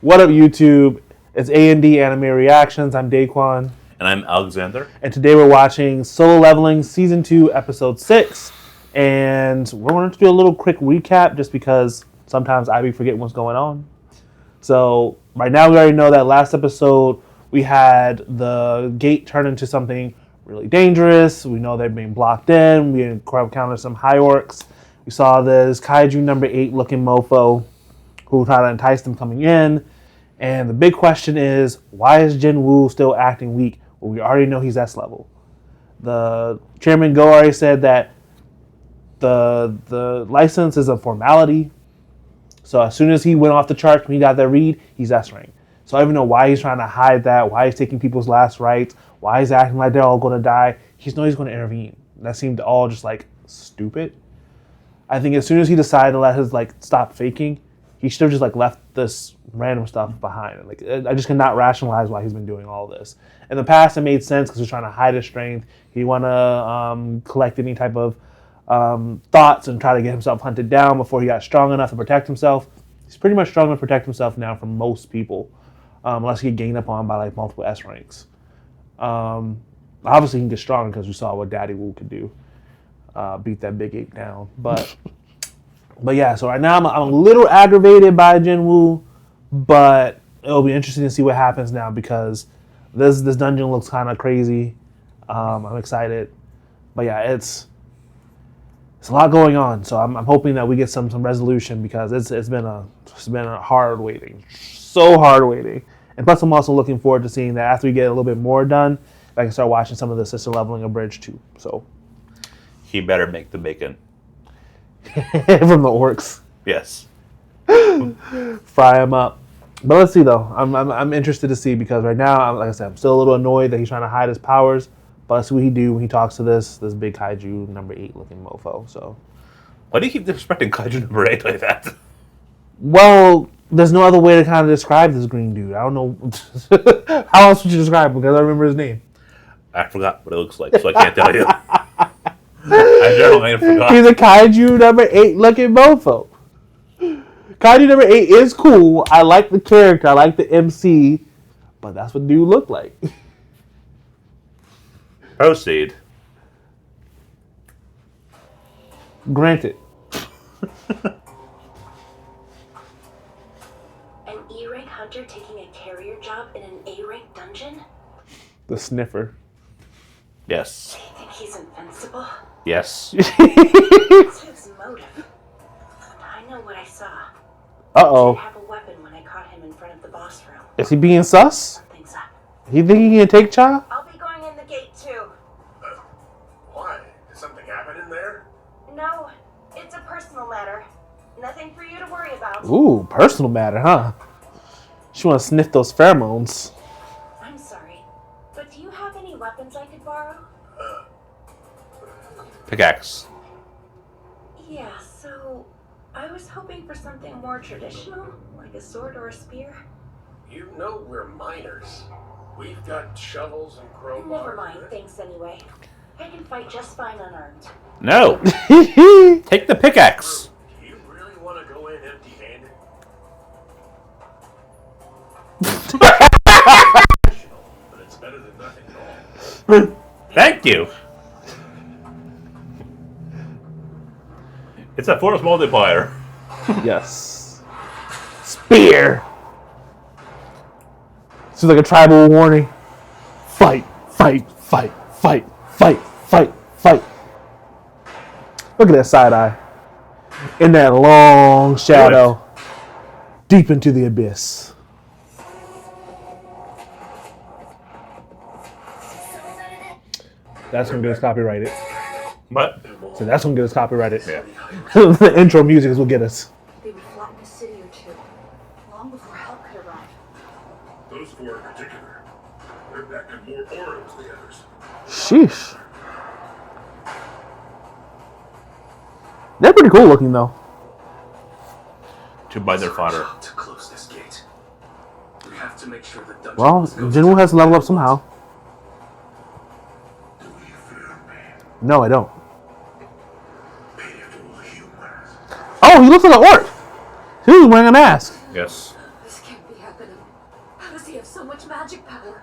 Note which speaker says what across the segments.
Speaker 1: What up, YouTube? It's A&D Anime Reactions. I'm Daquan.
Speaker 2: And I'm Alexander.
Speaker 1: And today we're watching Solo Leveling Season 2, Episode 6. And we're going to do a little quick recap just because sometimes I be forgetting what's going on. So, right now we already know that last episode we had the gate turn into something really dangerous. We know they're being blocked in. We encountered some high orcs. We saw this Kaiju number 8 looking mofo who tried to entice them coming in. And the big question is, why is Jin-woo still acting weak? Well, we already know he's S level. The Chairman Go already said that the license is a formality. So as soon as he went off the charts when he got that read, he's S rank. So I don't even know why he's trying to hide that, why he's taking people's last rights, why he's acting like they're all going to die. He knows he's going to intervene. That seemed all just like stupid. I think as soon as he decided to let his stop faking, he should have just left this random stuff behind. I just cannot rationalize why he's been doing all this. In the past, it made sense because he's trying to hide his strength. He want to collect any type of thoughts and try to get himself hunted down before he got strong enough to protect himself. He's pretty much strong enough to protect himself now from most people, unless he get gained up on by multiple S ranks. Obviously, he can get stronger because we saw what Daddy Woo could do. Beat that big ape down. But yeah, so right now I'm a little aggravated by Jin-woo, but it'll be interesting to see what happens now because this dungeon looks kind of crazy. I'm excited. But yeah, it's a lot going on, so I'm hoping that we get some resolution because it's been a hard waiting, so hard waiting. And plus, I'm also looking forward to seeing that after we get a little bit more done, I can start watching some of the Sister Leveling Abridged too. So
Speaker 2: he better make the bacon
Speaker 1: from the orcs.
Speaker 2: Yes,
Speaker 1: fry him up. But let's see though. I'm interested to see because right now, like I said, I'm still a little annoyed that he's trying to hide his powers. But let's see what he do when he talks to this big Kaiju number 8 looking mofo. So,
Speaker 2: why do you keep disrespecting Kaiju number 8 like that?
Speaker 1: Well, there's no other way to kind of describe this green dude. I don't know. How else would you describe him? Because I remember his name.
Speaker 2: I forgot what it looks like, so I can't tell you. I generally forgot.
Speaker 1: He's a Kaiju number 8 looking mofo. Kaiju number 8 is cool. I like the character. I like the MC. But that's what dude looked like.
Speaker 2: Proceed.
Speaker 1: Granted.
Speaker 3: An E-rank hunter taking a carrier job in an A-rank dungeon?
Speaker 1: The sniffer.
Speaker 2: Yes.
Speaker 3: Do you think he's invincible?
Speaker 2: Yes.
Speaker 3: What's his motive? I know what I saw.
Speaker 1: Uh-oh.
Speaker 3: He did have a weapon when I caught him in front of the boss room.
Speaker 1: Is he being sus?
Speaker 3: Something's up.
Speaker 1: You think he can take Cha?
Speaker 3: I'll be going in the gate too.
Speaker 4: Why? Did something happen in there?
Speaker 3: No, it's a personal matter. Nothing for you to worry about.
Speaker 1: Ooh, personal matter, huh? She want to sniff those pheromones.
Speaker 3: I'm sorry, but do you have any weapons I could borrow?
Speaker 2: Pickaxe.
Speaker 3: Yeah, so I was hoping for something more traditional, like a sword or a spear.
Speaker 4: You know we're miners. We've got shovels and crowbars.
Speaker 3: Never mind, thanks anyway. I can fight just fine unarmed.
Speaker 2: No. Take the pickaxe.
Speaker 4: Do you really want to go in empty-handed? But it's better than nothing at all.
Speaker 2: Thank you. It's a force multiplier.
Speaker 1: Yes. Spear. This is like a tribal warning. Fight, fight, fight, fight, fight, fight, fight. Look at that side eye. In that long shadow. Deep into the abyss. That's gonna get us copyrighted.
Speaker 2: What?
Speaker 1: So that's gonna get us copyrighted.
Speaker 2: Yeah.
Speaker 1: The intro music is what get us.
Speaker 3: They would flatten a city or two, long before help could arrive.
Speaker 4: Those four in particular. They're packing more auras than the others.
Speaker 1: Sheesh. They're pretty cool looking though.
Speaker 2: To buy their fodder.
Speaker 4: To close this gate. We have to make sure the dungeon
Speaker 1: Well, Jin-woo has to level up somehow.
Speaker 4: Do you fear me?
Speaker 1: No, I don't.
Speaker 4: Pitiful humans.
Speaker 1: Oh, he looks like an orc. He was wearing a mask.
Speaker 2: Yes.
Speaker 3: This This can't be happening. How does he have so much magic power?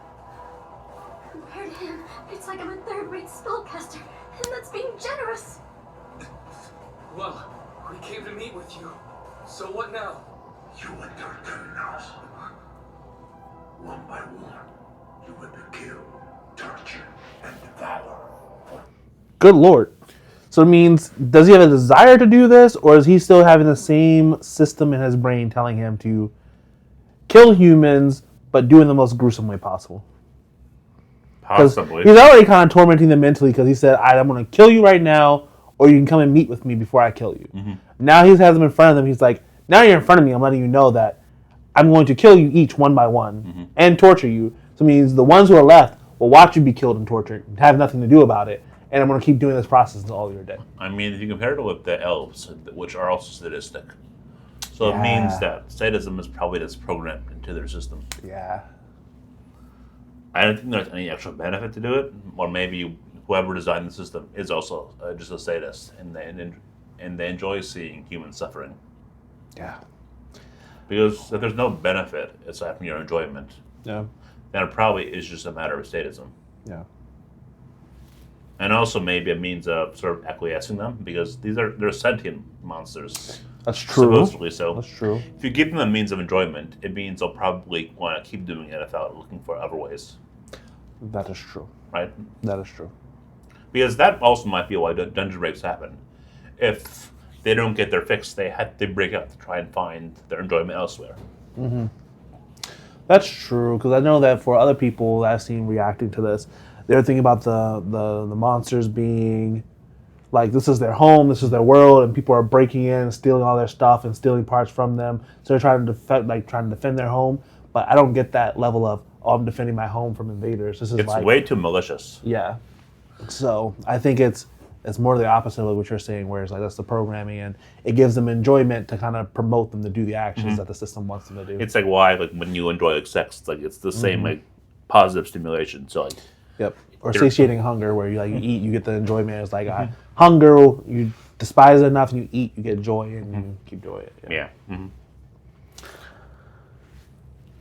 Speaker 3: Compared to him, it's like I'm a third-rate spellcaster, and that's being generous.
Speaker 5: Well, we came to meet with you. So what now?
Speaker 4: You enter Kindest. One by one, you will be killed, tortured, and devoured.
Speaker 1: Good lord. So it means, does he have a desire to do this, or is he still having the same system in his brain telling him to kill humans, but do it in the most gruesome way possible?
Speaker 2: Possibly.
Speaker 1: He's already kind of tormenting them mentally because he said, I'm going to kill you right now, or you can come and meet with me before I kill you.
Speaker 2: Mm-hmm.
Speaker 1: Now he has them in front of them. He's like, now you're in front of me. I'm letting you know that I'm going to kill you each one by one and torture you. So it means the ones who are left will watch you be killed and tortured and have nothing to do about it. And I'm going to keep doing this process until all you're dead.
Speaker 2: I mean, if you compare it with the elves, which are also sadistic, so it means that sadism is probably just programmed into their system.
Speaker 1: Yeah.
Speaker 2: I don't think there's any actual benefit to do it, or maybe whoever designed the system is also just a sadist, and they enjoy seeing humans suffering.
Speaker 1: Yeah.
Speaker 2: Because if there's no benefit aside from your enjoyment,
Speaker 1: Yeah.
Speaker 2: then it probably is just a matter of sadism.
Speaker 1: Yeah.
Speaker 2: And also maybe a means of sort of acquiescing them, because they're sentient monsters.
Speaker 1: That's true.
Speaker 2: Supposedly so.
Speaker 1: That's true.
Speaker 2: If you give them a means of enjoyment, it means they'll probably want to keep doing it without looking for other ways.
Speaker 1: That is true.
Speaker 2: Right?
Speaker 1: That is true.
Speaker 2: Because that also might be why dungeon breaks happen. If they don't get their fix, they had to break out to try and find their enjoyment elsewhere.
Speaker 1: Mm-hmm. That's true, because I know that for other people that I've seen reacting to this, they're thinking about the monsters being like, this is their home, this is their world, and people are breaking in and stealing all their stuff and stealing parts from them. So they're trying to defend their home. But I don't get that level of, I'm defending my home from invaders. This is
Speaker 2: It's way too malicious.
Speaker 1: Yeah. So I think it's more the opposite of what you're saying, where it's like that's the programming, and it gives them enjoyment to kind of promote them to do the actions that the system wants them to do.
Speaker 2: It's like why, like when you enjoy like sex, it's like it's the same like positive stimulation. So like,
Speaker 1: yep. Or satiating hunger, where you eat, you get the enjoyment. It's like hunger, you despise it enough, and you eat, you get joy, and you keep doing it.
Speaker 2: yeah. Mm-hmm.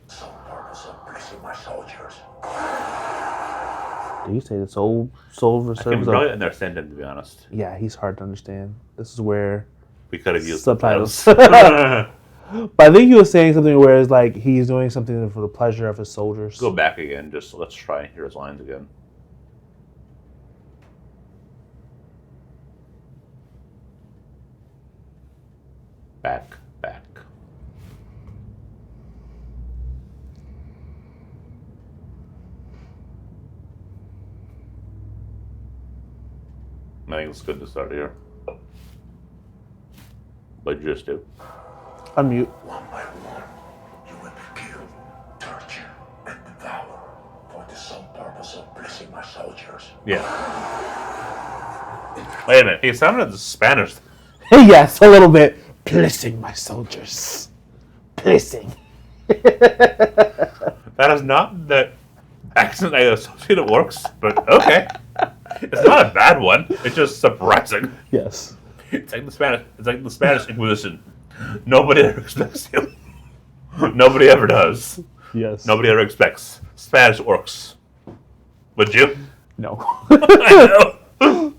Speaker 4: Some purpose of pleasing my soldiers.
Speaker 1: Did you say the soul
Speaker 2: I can really understand him, to be honest.
Speaker 1: Yeah, he's hard to understand. This is where
Speaker 2: We could have used
Speaker 1: subtitles.
Speaker 2: Go
Speaker 1: But I think he was saying something where it's like he's doing something for the pleasure of his soldiers.
Speaker 2: back again. Just let's try and hear his lines again. Back. I think it's good to start here. But you just do.
Speaker 1: Unmute.
Speaker 4: One by one, you will be killed, tortured, and devoured for the sole purpose of pleasing my soldiers.
Speaker 2: Yeah. Wait a minute. He sounded Spanish.
Speaker 1: Yes, a little bit. Placing my soldiers. Placing.
Speaker 2: That is not the accent I associate it works, but okay. It's not a bad one. It's just surprising.
Speaker 1: Yes.
Speaker 2: It's like the Spanish Inquisition. Nobody ever expects you. Nobody ever does.
Speaker 1: Yes.
Speaker 2: Nobody ever expects. Spanish orcs. Would you?
Speaker 1: No.
Speaker 2: I know.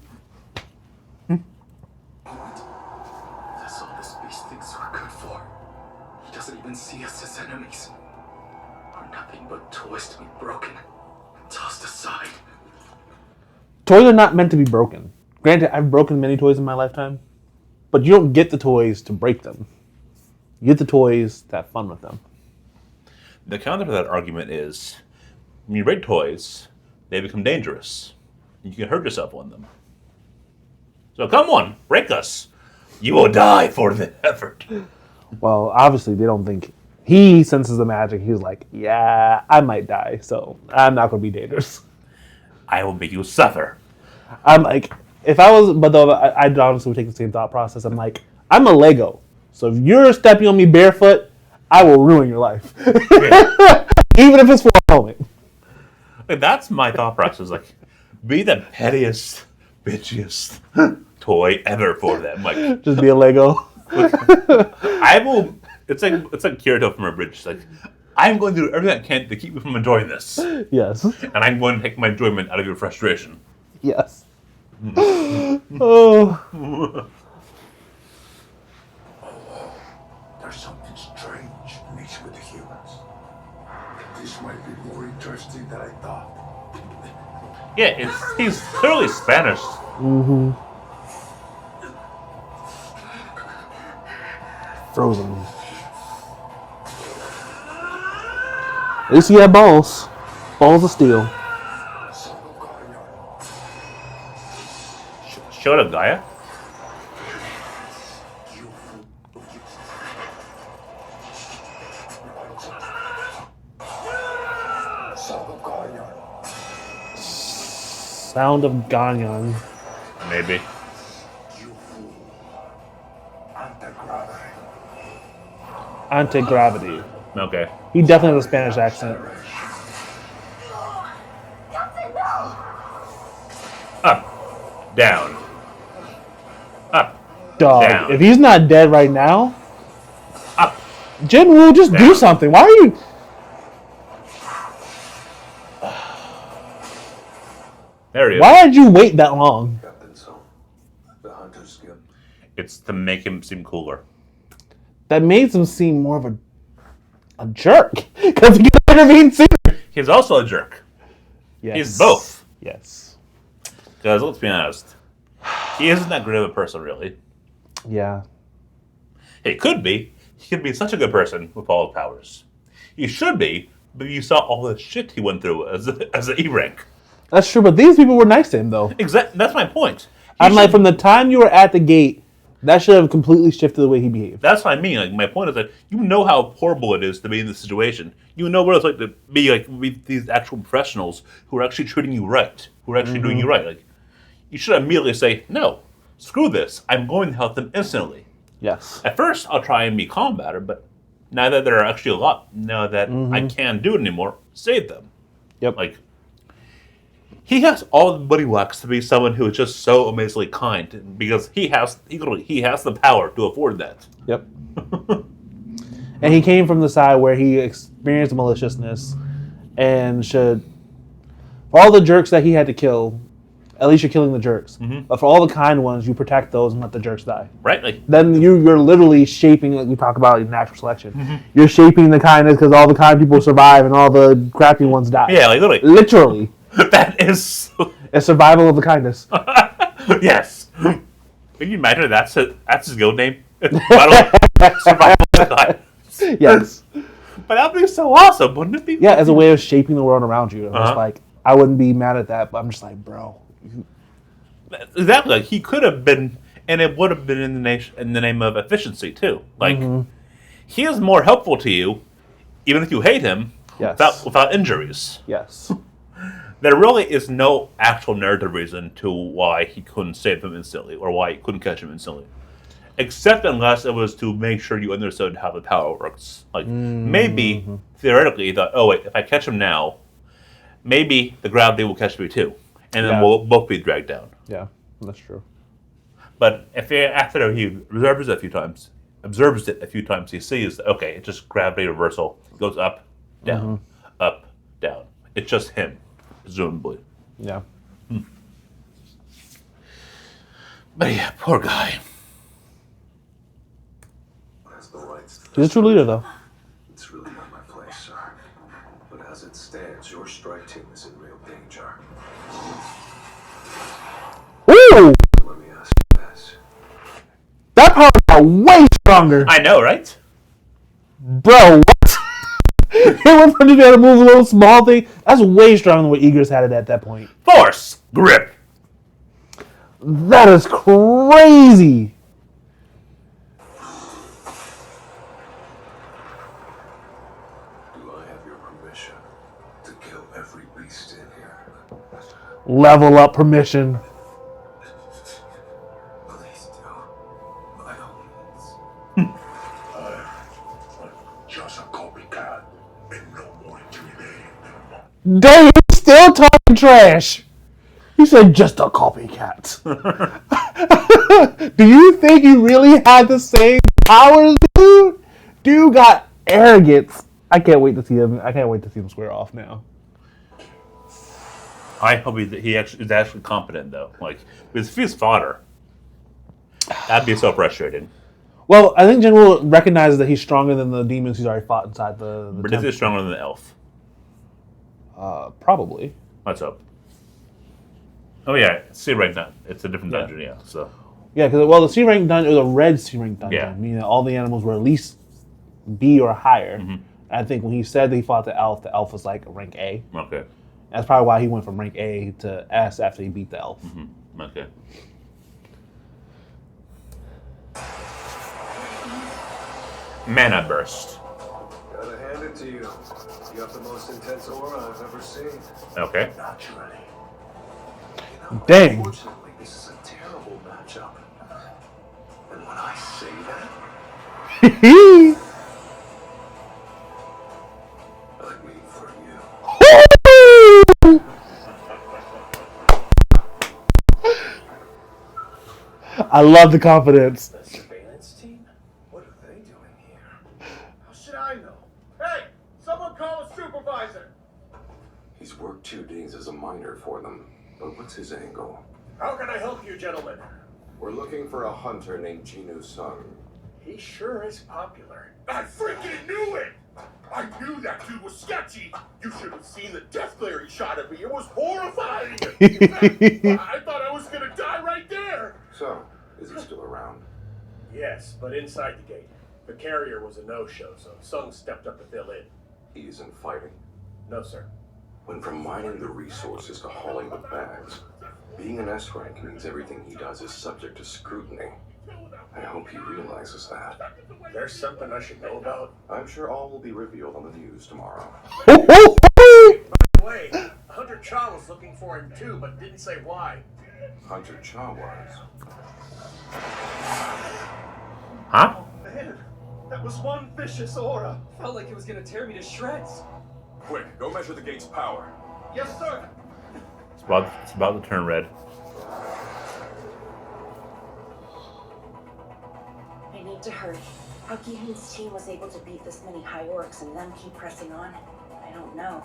Speaker 5: That's all this beast thinks we're good for. He doesn't even see us as enemies. We're nothing but toys to be broken and tossed aside.
Speaker 1: Toys are not meant to be broken. Granted, I've broken many toys in my lifetime, but you don't get the toys to break them. You get the toys to have fun with them.
Speaker 2: The counter to that argument is, when you break toys, they become dangerous. You can hurt yourself on them. So come on, break us. You will die for the effort.
Speaker 1: Well, obviously, they don't think... He senses the magic. He's like, yeah, I might die, so I'm not going to be dangerous.
Speaker 2: I will make you suffer.
Speaker 1: I'm like, if I was... But though, I'd honestly would take the same thought process. I'm like, I'm a Lego. So if you're stepping on me barefoot, I will ruin your life.
Speaker 2: Yeah.
Speaker 1: Even if it's for a moment.
Speaker 2: Like, that's my thought process. Like, be the pettiest, bitchiest toy ever for them. Like,
Speaker 1: Just be a Lego.
Speaker 2: I will It's like Kirito from a bridge. It's like, I'm going to do everything I can to keep you from enjoying this, and
Speaker 1: Yes.
Speaker 2: I'm going to take my enjoyment out of your frustration.
Speaker 1: Yes. Oh.
Speaker 4: There's something strange in each with the humans. This might be more interesting than I thought.
Speaker 2: Yeah, he's clearly Spanish.
Speaker 1: Mm-hmm. Frozen. At least he had balls. Balls of steel.
Speaker 2: Shota Gaia?
Speaker 1: Sound of Ganyan.
Speaker 2: Maybe.
Speaker 1: Anti-gravity.
Speaker 2: Okay.
Speaker 1: He definitely has a Spanish accent.
Speaker 2: Up. Down. Up.
Speaker 1: Dog.
Speaker 2: Down.
Speaker 1: If he's not dead right now,
Speaker 2: Up.
Speaker 1: Jin-woo, just do
Speaker 2: Down.
Speaker 1: something. Why are you...
Speaker 2: There he is.
Speaker 1: Why did you wait that long?
Speaker 4: Captain Son, the hunter's skin.
Speaker 2: It's to make him seem cooler.
Speaker 1: That makes him seem more of a jerk. Because he can intervene sooner.
Speaker 2: He's also a jerk.
Speaker 1: Yes.
Speaker 2: He's both.
Speaker 1: Yes.
Speaker 2: Because let's be honest, he isn't that great of a person, really.
Speaker 1: Yeah.
Speaker 2: He could be. He could be such a good person with all his powers. He should be, but you saw all the shit he went through as an E rank.
Speaker 1: That's true, but these people were nice to him, though.
Speaker 2: Exactly. That's my point.
Speaker 1: I'm like, from the time you were at the gate, that should have completely shifted the way he behaved.
Speaker 2: That's what I mean. Like, my point is that you know how horrible it is to be in this situation. You know what it's like to be like with these actual professionals who are actually treating you right, who are actually doing you right. Like, you should immediately say, no, screw this. I'm going to help them instantly.
Speaker 1: Yes.
Speaker 2: At first, I'll try and be calm about it, but now that they're actually a lot, now that I can't do it anymore, save them.
Speaker 1: Yep.
Speaker 2: Like, he has all the money lacks to be someone who is just so amazingly kind because he has the power to afford that.
Speaker 1: Yep. And he came from the side where he experienced maliciousness and should... For all the jerks that he had to kill, at least you're killing the jerks. But for all the kind ones, you protect those and let the jerks die.
Speaker 2: Right? Like,
Speaker 1: Then you're literally shaping, like we talk about, like, natural selection. You're shaping the kindness because all the kind people survive and all the crappy ones die.
Speaker 2: yeah, like literally.
Speaker 1: Literally.
Speaker 2: That is
Speaker 1: A survival of the kindness.
Speaker 2: yes. Can you imagine that's his guild name? Survival of God.
Speaker 1: Yes.
Speaker 2: But that would be so awesome, wouldn't it be?
Speaker 1: Yeah, as a way of shaping the world around you. I'm just like, I wouldn't be mad at that, but I'm just like, bro.
Speaker 2: Exactly. Like, he could have been, and it would have been in the name of efficiency too. Like, he is more helpful to you, even if you hate him,
Speaker 1: Yes.
Speaker 2: without injuries.
Speaker 1: Yes.
Speaker 2: There really is no actual narrative reason to why he couldn't save him instantly, or why he couldn't catch him instantly. Except unless it was to make sure you understood how the power works. Like, maybe, theoretically, he thought, oh wait, if I catch him now, maybe the gravity will catch me too. And then we'll both be dragged down.
Speaker 1: Yeah, that's true.
Speaker 2: But if after he observes it a few times, he sees, okay, it's just gravity reversal. It goes up, down, up, down. It's just him, presumably.
Speaker 1: Yeah.
Speaker 2: But yeah, poor guy.
Speaker 4: As the lights,
Speaker 1: He's a true leader, though.
Speaker 4: it's really not my place, sir. But as it stands, your strike team is in real danger.
Speaker 1: Ooh!
Speaker 4: Let me ask you this.
Speaker 1: That power got way stronger.
Speaker 2: I know, right?
Speaker 1: Bro, what? It went from just being able to move a little small thing. That's way stronger than what Eagers had it at that point.
Speaker 2: Force! Grip!
Speaker 1: That is crazy.
Speaker 4: Do I have your permission to kill every beast in here?
Speaker 1: Level up permission.
Speaker 4: Please do. By all means. I'm just a copycat and no more intimidating than a
Speaker 1: Dang, he's still talking trash. He said just a copycat. Do you think he really had the same powers, dude? Dude got arrogance. I can't wait to see him. I can't wait to see him square off now.
Speaker 2: I hope he actually is actually competent though. Like, because if he's fodder, that'd be so frustrating.
Speaker 1: Well, I think jin-woo recognizes that he's stronger than the demons he's already fought inside the
Speaker 2: But
Speaker 1: temple.
Speaker 2: is he stronger than the elf?
Speaker 1: Probably.
Speaker 2: Let's hope. Oh yeah, C-rank dungeon. It's a different dungeon, yeah. So
Speaker 1: Yeah, because the C-rank dungeon was a red C-rank dungeon,
Speaker 2: Yeah.
Speaker 1: meaning that all the animals were at least B or higher.
Speaker 2: Mm-hmm.
Speaker 1: I think when he said that he fought the elf was like rank A.
Speaker 2: okay,
Speaker 1: That's probably why he went from rank A to S after he beat the elf.
Speaker 2: okay. Mana burst.
Speaker 6: Gotta hand it to you. You have the most intense aura I've ever seen.
Speaker 2: Okay.
Speaker 4: Naturally.
Speaker 1: Dang.
Speaker 6: Unfortunately, this is a terrible matchup. And when I say that, I mean for you.
Speaker 1: I love the confidence.
Speaker 6: The surveillance team? What are they doing here? How should I know? Hey! Someone call a supervisor!
Speaker 4: He's worked 2 days as a miner for them. But what's his angle?
Speaker 6: How can I help you, gentlemen?
Speaker 4: We're looking for a hunter named Jin-woo Sung.
Speaker 6: He sure is popular.
Speaker 4: I freaking knew it! I knew that dude was sketchy! You should have seen the death glare he shot at me. It was horrifying! In fact, I thought I was gonna die right there! So, is he still around?
Speaker 6: Yes, but inside the gate. The carrier was a no-show, so Sung stepped up to fill in.
Speaker 4: He isn't fighting.
Speaker 6: No, sir.
Speaker 4: When from mining the resources to hauling the bags, being an S-rank means everything he does is subject to scrutiny. I hope he realizes that.
Speaker 6: There's something I should know about.
Speaker 4: I'm sure all will be revealed on the news tomorrow.
Speaker 6: Wait, Hunter Cha was looking for him too, but didn't say why.
Speaker 4: Hunter Cha was.
Speaker 2: Huh?
Speaker 6: Man, that was one vicious aura.
Speaker 5: Felt like it was gonna tear me to shreds.
Speaker 4: Quick, go measure the gate's power.
Speaker 6: Yes, sir.
Speaker 2: It's about to turn red.
Speaker 7: I need to hurry. How Gihan's team was able to beat this many high orcs and them keep pressing on, I don't know.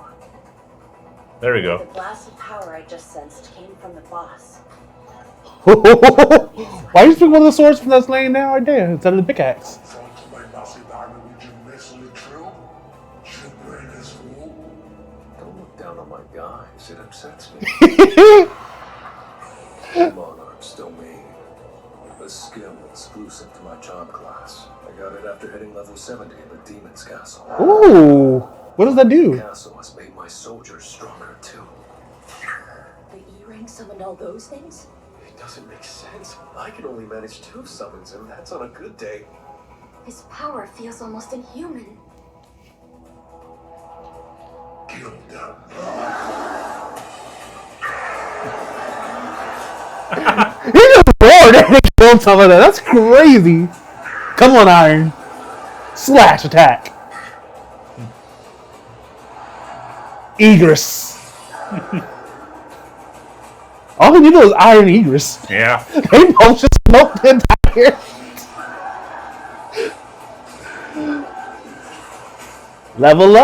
Speaker 2: There we
Speaker 7: The
Speaker 2: go.
Speaker 7: blast of power I just sensed came from the boss.
Speaker 1: Why you pick one of the swords from that's laying down right there instead of the pickaxe?
Speaker 6: Don't look down on my guys. It upsets me. Monarch's domain. A skill exclusive to my charm class. I got it after hitting level 70 in the Demon's Castle.
Speaker 1: Ooh, what does that
Speaker 6: The
Speaker 1: do?
Speaker 6: castle has made my soldiers stronger too.
Speaker 7: The E-Ring summoned all those things?
Speaker 6: It doesn't make sense. I can only manage 2 summons, and that's on a good day.
Speaker 3: His power feels almost inhuman.
Speaker 4: Kill them.
Speaker 1: He just roared and he killed some of that. That's crazy. Come on, Iron. Slash attack. Egress. All he needed was Iron Egress.
Speaker 2: Yeah.
Speaker 1: They both just smoked the entire. Level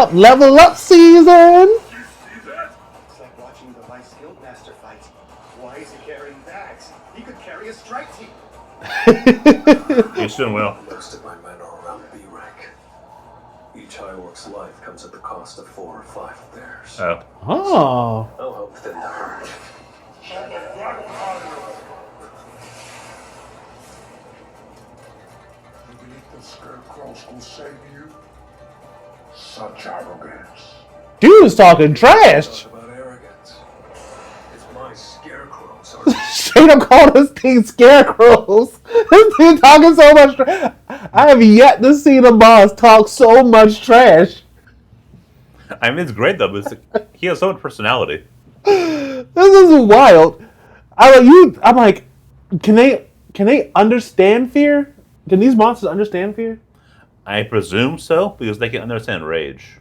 Speaker 1: up season.
Speaker 6: It's like watching the Vice Guildmaster fight. Why is he carrying bags? He could carry a strike team.
Speaker 2: You soon will.
Speaker 6: Most of my men are around B rank. Each high orc's life comes at the cost of 4 or 5 of theirs.
Speaker 2: Oh.
Speaker 1: Oh.
Speaker 6: I'll help thin the herd.
Speaker 4: You believe the scarecrows will save you? Such arrogance.
Speaker 1: Dude's talking trash.
Speaker 6: Talk about arrogance. It's my scarecrows.
Speaker 1: Straight up called this thing scarecrows. This dude talking so much trash. I have yet to see the boss talk so much trash.
Speaker 2: I mean, it's great though, but he has so much personality.
Speaker 1: This is wild. I'm like, can they understand fear? Can these monsters understand fear?
Speaker 2: I presume so, because they can understand rage.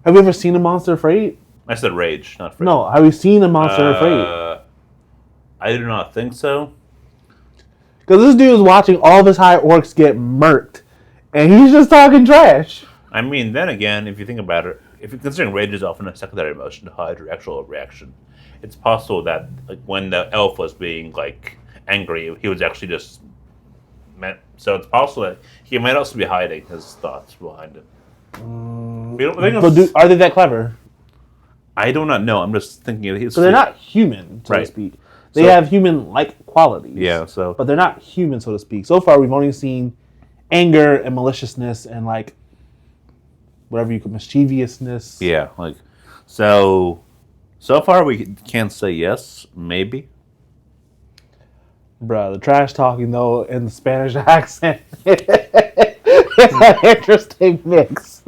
Speaker 1: Have you ever seen a monster afraid?
Speaker 2: I said rage, not afraid.
Speaker 1: No, have you seen a monster afraid?
Speaker 2: I do not think so.
Speaker 1: Because this dude is watching all of his high orcs get murked, And he's just talking trash.
Speaker 2: I mean, then again, if you think about it, if you're considering rage is often a secondary emotion to hide your actual reaction, it's possible that like when the elf was being like angry, he was actually just meant. So it's possible that he might also be hiding his thoughts behind it.
Speaker 1: Are they that clever?
Speaker 2: I do not know. I'm just thinking.
Speaker 1: So they're not human, so to
Speaker 2: Right.
Speaker 1: speak. They have human-like qualities.
Speaker 2: Yeah. So,
Speaker 1: but they're not human, so to speak. So far, we've only seen anger and maliciousness and like whatever you could mischievousness.
Speaker 2: yeah, like so far we can't say yes, maybe.
Speaker 1: Bruh, the trash talking though in the Spanish accent. It's an interesting mix.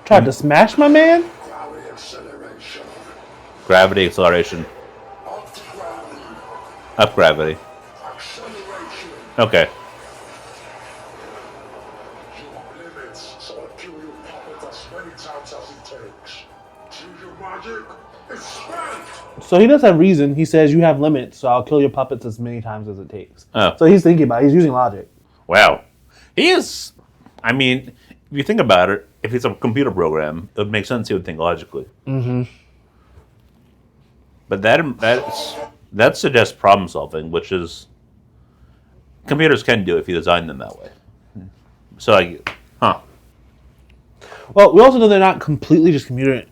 Speaker 1: Tried to smash my man?
Speaker 2: Gravity acceleration. Up gravity. Okay.
Speaker 1: So he does have reason. He says you have limits, so I'll kill your puppets as many times as it takes.
Speaker 2: Oh.
Speaker 1: So he's thinking about it. He's using logic.
Speaker 2: Wow. He is. I mean, if you think about it, if it's a computer program, it would make sense he would think logically.
Speaker 1: Mm-hmm.
Speaker 2: But that suggests problem solving, which is computers can do if you design them that way. So, huh?
Speaker 1: Well, we also know they're not completely just computer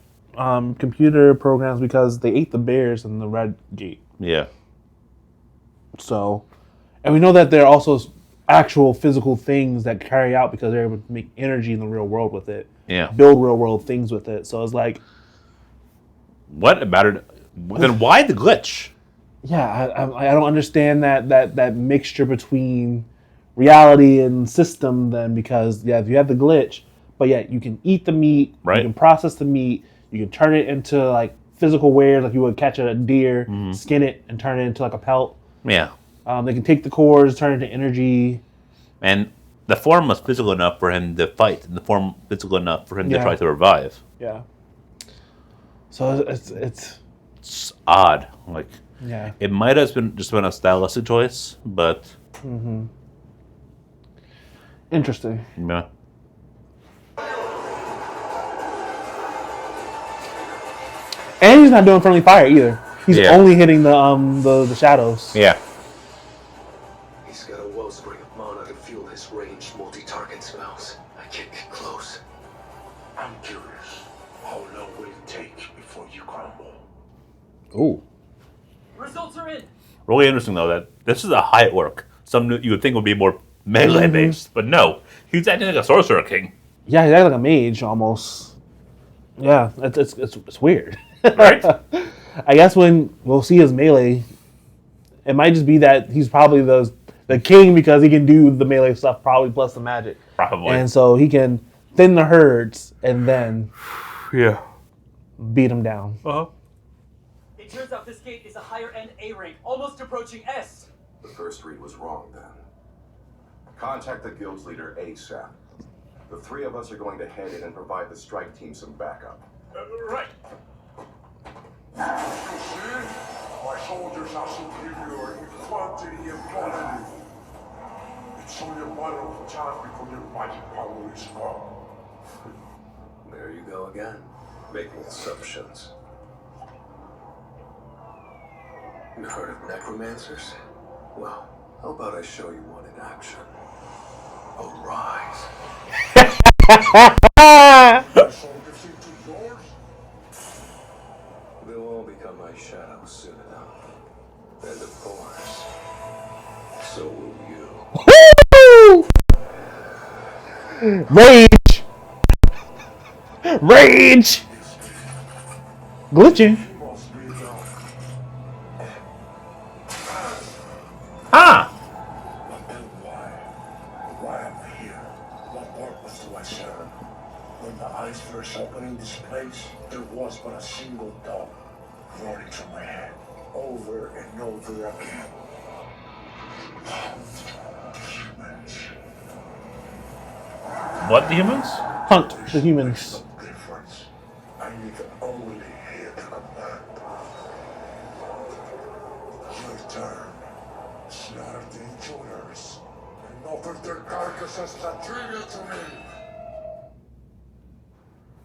Speaker 1: programs because they ate the bears in the Red Gate.
Speaker 2: Yeah.
Speaker 1: So, and we know that they're also actual physical things that carry out because they're able to make energy in the real world with it.
Speaker 2: Yeah.
Speaker 1: Build real world things with it. So it's like,
Speaker 2: what about it? Then why the glitch?
Speaker 1: Yeah, I don't understand that mixture between reality and system then, because if you have the glitch, but yet you can eat the meat,
Speaker 2: right?
Speaker 1: You can process the meat, you can turn it into like physical wares, like you would catch a deer, skin it, and turn it into like a pelt.
Speaker 2: Yeah.
Speaker 1: They can take the cores, turn it into energy.
Speaker 2: And the form was physical enough for him to fight, and the form physical enough for him to try to revive.
Speaker 1: Yeah. So it's
Speaker 2: odd. Like,
Speaker 1: yeah,
Speaker 2: it might have just been a stylistic choice, but
Speaker 1: interesting.
Speaker 2: Yeah.
Speaker 1: And he's not doing friendly fire either. He's only hitting the shadows.
Speaker 2: Yeah.
Speaker 6: He's got a wellspring of mana to fuel his ranged multi-target spells. I can't get close.
Speaker 4: I'm curious. How long will it take before you crumble?
Speaker 1: Ooh.
Speaker 8: Results are in.
Speaker 2: Really interesting though that this is a high orc. Some you would think would be more melee based, but no, he's acting like a sorcerer king.
Speaker 1: Yeah, he's acting like a mage almost. Yeah, it's weird.
Speaker 2: Right?
Speaker 1: I guess when we'll see his melee, it might just be that he's probably the king because he can do the melee stuff probably plus the magic.
Speaker 2: Probably.
Speaker 1: And so he can thin the herds and then beat them down.
Speaker 2: Uh-huh.
Speaker 8: It turns out this gate is a higher end A rank, almost approaching S.
Speaker 4: The first read was wrong then. Contact the guild's leader ASAP. The three of us are going to head in and provide the strike team some backup.
Speaker 8: Right.
Speaker 4: You see? My soldiers are superior in quantity and quality. It's only a matter of time before their magic power is gone.
Speaker 6: There you go again, making assumptions. You heard of necromancers? Well, how about I show you one in action? Arise. They'll all become my shadows soon enough. And of course, so will you.
Speaker 1: Woo! Rage! Rage! Glitching.
Speaker 2: Ah!
Speaker 4: Why am I here? What purpose do I serve? When the eyes first opened in this place, there was but a single thought running through my head, over and over again. Humans.
Speaker 2: What, the humans?
Speaker 1: Hunt the humans.
Speaker 4: No difference. I need only return, slaughtered the intruders, and offered their carcasses as a tribute to me.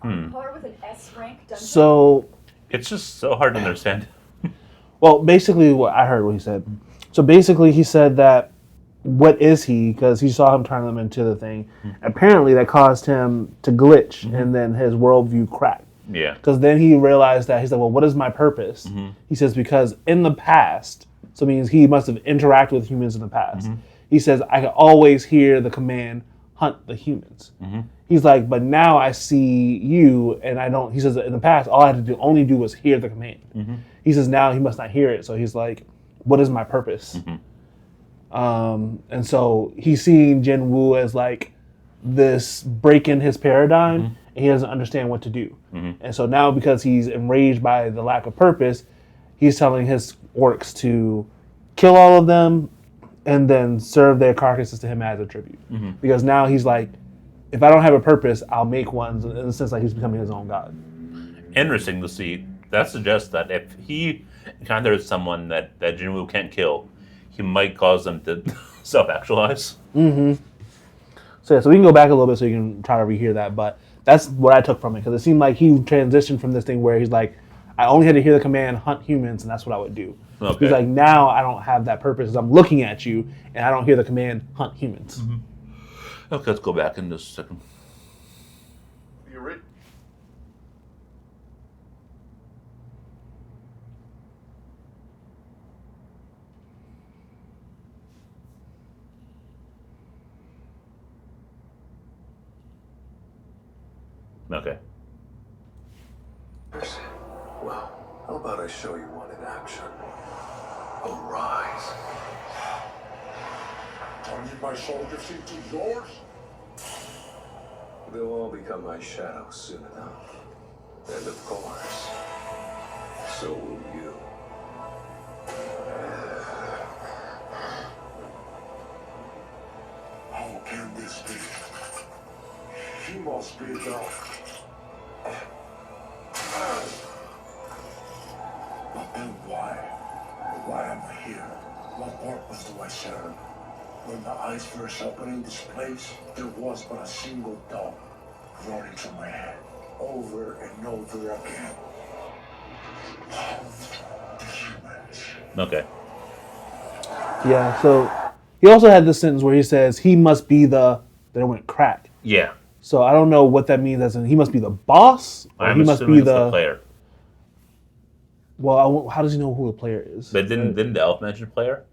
Speaker 7: On par with an S rank dungeon.
Speaker 1: So,
Speaker 2: It's just so hard to understand.
Speaker 1: well, basically, what I heard what he said. So basically, he said that what is he? Because he saw him turn them into the thing. Apparently, that caused him to glitch, and then his worldview cracked.
Speaker 2: Yeah.
Speaker 1: Because then he realized that he's like, well, what is my purpose? He says, because in the past, so it means he must have interacted with humans in the past. He says, I can always hear the command, hunt the humans. He's like, but now I see you, and I don't. He says, in the past, all I had to only do was hear the command. He says, now he must not hear it. So he's like, what is my purpose? And so he's seeing Jin-woo as like this break in his paradigm, and he doesn't understand what to do. And so now, because he's enraged by the lack of purpose, he's telling his orcs to kill all of them and then serve their carcasses to him as a tribute. Because now he's like, if I don't have a purpose, I'll make one, in the sense like he's becoming his own god.
Speaker 2: Interesting to see. That suggests that if he encounters someone that Jin-woo can't kill, he might cause them to self-actualize.
Speaker 1: So yeah, so we can go back a little bit so you can try to rehear that, but that's what I took from it, because it seemed like he transitioned from this thing where he's like, I only had to hear the command, hunt humans, and that's what I would do.
Speaker 2: Okay.
Speaker 1: He's like, now I don't have that purpose, because I'm looking at you, and I don't hear the command, hunt humans.
Speaker 2: Okay, let's go back in just a second.
Speaker 4: The ori-
Speaker 2: Okay.
Speaker 6: Well, how about I show you one in action? Arise.
Speaker 4: Turning my soldiers into yours?
Speaker 6: They'll all become my shadow soon enough. And of course, so will you.
Speaker 4: How can this be? She must be the... But then why? Why am I here? What purpose do I serve? When the eyes first opened in this place, there was but a single thought running through my head, over and over again. The humans.
Speaker 2: Okay.
Speaker 1: Yeah, so he also had this sentence where he says, he must be the, then it went crack.
Speaker 2: Yeah.
Speaker 1: So I don't know what that means, as in he must be the boss, or
Speaker 2: I'm
Speaker 1: he must
Speaker 2: assuming
Speaker 1: be
Speaker 2: it's the player.
Speaker 1: Well, how does he know who the player is?
Speaker 2: But didn't the elf mention player?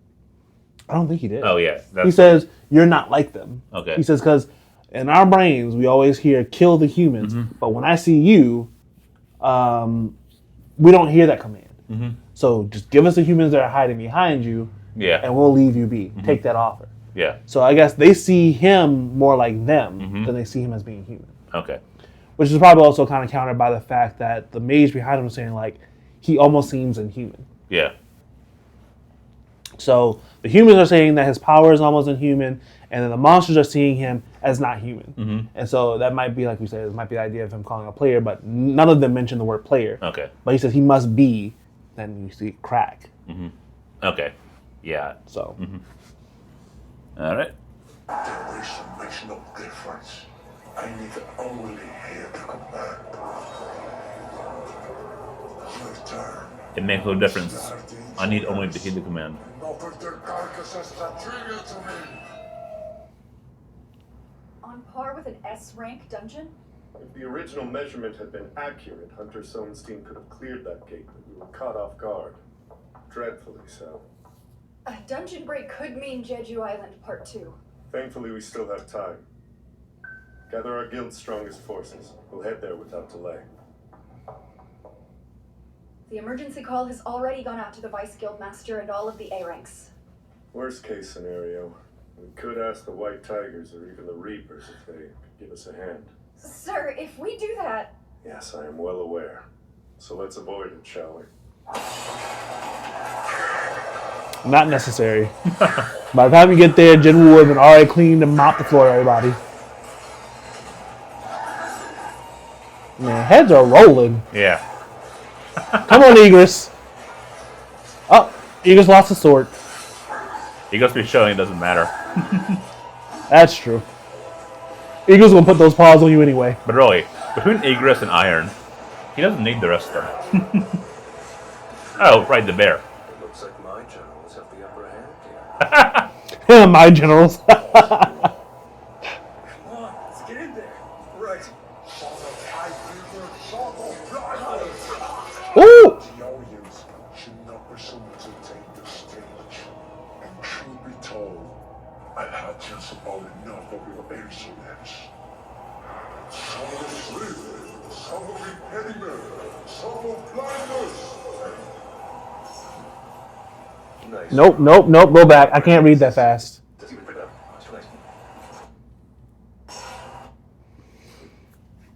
Speaker 1: I don't think he did.
Speaker 2: Oh, yeah.
Speaker 1: He says, you're not like them.
Speaker 2: Okay.
Speaker 1: He says, because in our brains, we always hear kill the humans, but when I see you, we don't hear that command. So just give us the humans that are hiding behind you,
Speaker 2: Yeah.
Speaker 1: and we'll leave you be. Take that offer.
Speaker 2: Yeah.
Speaker 1: So I guess they see him more like them than they see him as being human.
Speaker 2: Okay.
Speaker 1: Which is probably also kind of countered by the fact that the mage behind him is saying, like, he almost seems inhuman.
Speaker 2: Yeah.
Speaker 1: So the humans are saying that his power is almost inhuman, and then the monsters are seeing him as not human. And so that might be, like we said, it might be the idea of him calling a player, but none of them mention the word player.
Speaker 2: Okay.
Speaker 1: But he says he must be, then you see crack.
Speaker 2: Okay. Yeah.
Speaker 1: So
Speaker 2: All right.
Speaker 4: Their reason makes no difference. I need to only hear the command. Your turn.
Speaker 2: It makes no difference. I need only to hear the command.
Speaker 4: And offered their carcasses as a tribute to me.
Speaker 7: On par with an S rank dungeon?
Speaker 9: If the original measurement had been accurate, Hunter Sohnstein could have cleared that gate, but we were caught off guard. Dreadfully so.
Speaker 7: A dungeon break could mean Jeju Island Part 2.
Speaker 9: Thankfully, we still have time. Gather our guild's strongest forces. We'll head there without delay.
Speaker 7: The emergency call has already gone out to the Vice Guildmaster and all of the A ranks.
Speaker 9: Worst case scenario, we could ask the White Tigers or even the Reapers if they could give us a hand.
Speaker 7: Sir, if we do that...
Speaker 9: Yes, I am well aware. So let's avoid it, shall we?
Speaker 1: not necessary. By the time you get there, Jin-woo would have been already cleaned and mopped the floor, everybody. Man, heads are rolling.
Speaker 2: Yeah.
Speaker 1: Come on, Egress. Oh, Eagles lost his sword.
Speaker 2: Eagles be showing it doesn't matter.
Speaker 1: That's true. Eagles gonna put those paws on you anyway.
Speaker 2: But really, between Egress and Iron, he doesn't need the rest of them. Oh, right, the bear.
Speaker 6: It looks like my generals have the upper hand here.
Speaker 1: My generals.
Speaker 5: Come on, let's get in there. Right.
Speaker 1: Ooh!
Speaker 4: The audience should not presume to take the stage. And truth be told, I've had just about enough of your insolence. Some will sleep, some will be pettiness, some will blind us.
Speaker 6: Nice.
Speaker 1: Nope. Go back. I can't read that fast.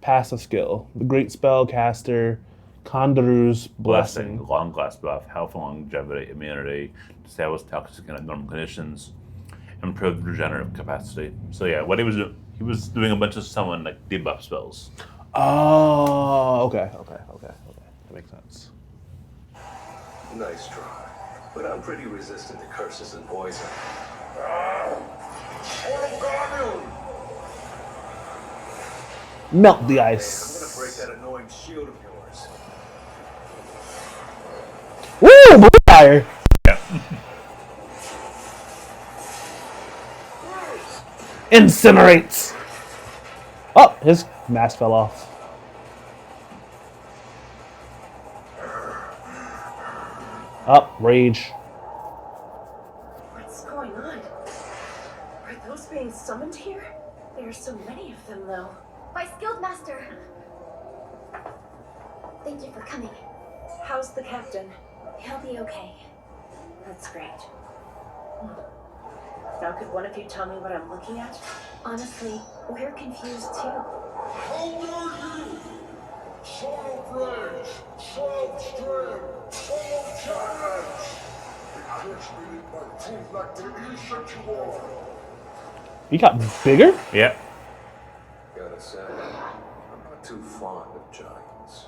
Speaker 1: Passive skill. The Great Spellcaster, Kondaru's Blessing.
Speaker 2: Long glass buff, health and longevity, immunity, establish toxic and abnormal conditions, improve regenerative capacity. So yeah, what he was doing a bunch of summon like debuff spells.
Speaker 1: Oh, okay. That makes sense.
Speaker 6: Nice try. But I'm pretty resistant to curses and poison.
Speaker 1: Melt the
Speaker 6: Hey,
Speaker 1: ice.
Speaker 6: I'm gonna break that annoying shield of yours.
Speaker 1: Woo! Blue fire.
Speaker 2: Yeah.
Speaker 1: Incinerates. Oh, his mask fell off. Up, rage.
Speaker 7: What's going on? Are those being summoned here? There are so many of them, though.
Speaker 3: My skilled master. Thank you for coming.
Speaker 7: How's the captain?
Speaker 3: He'll be okay.
Speaker 7: That's great. Now, could one of you tell me what I'm looking at?
Speaker 3: Honestly, we're confused too.
Speaker 4: How are you? Son of rage, son of strength, son of challenge. It hurts me in my tooth like the insect you are.
Speaker 1: He got bigger?
Speaker 2: Yeah.
Speaker 6: Gotta say, I'm not too fond of giants.